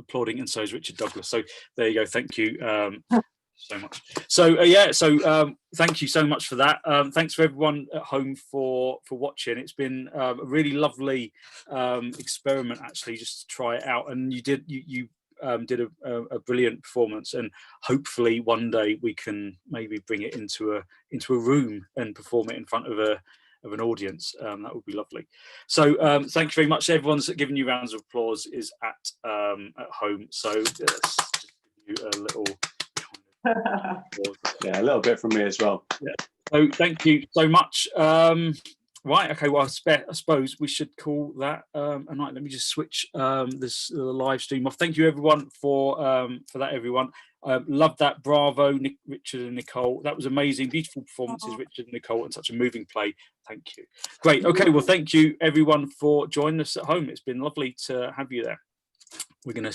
applauding, and so is Richard Douglas. So there you go. Thank you so much. So yeah, so thank you so much for that. Thanks for everyone at home for watching. It's been a really lovely experiment, actually, just to try it out. And you did a brilliant performance, and hopefully one day we can maybe bring it into a room and perform it in front of an audience. That would be lovely. So thank you very much. Everyone's giving you rounds of applause is at home. So let's just give you a little. Yeah, a little bit from me as well. Yeah. So thank you so much. Right. Okay. Well, I suppose we should call that a night. Let me just switch this live stream off. Thank you, everyone, for that. Everyone, love that. Bravo, Richard and Nicole. That was amazing. Beautiful performances, Richard and Nicole, and such a moving play. Thank you. Great. Okay. Well, thank you, everyone, for joining us at home. It's been lovely to have you there. We're going to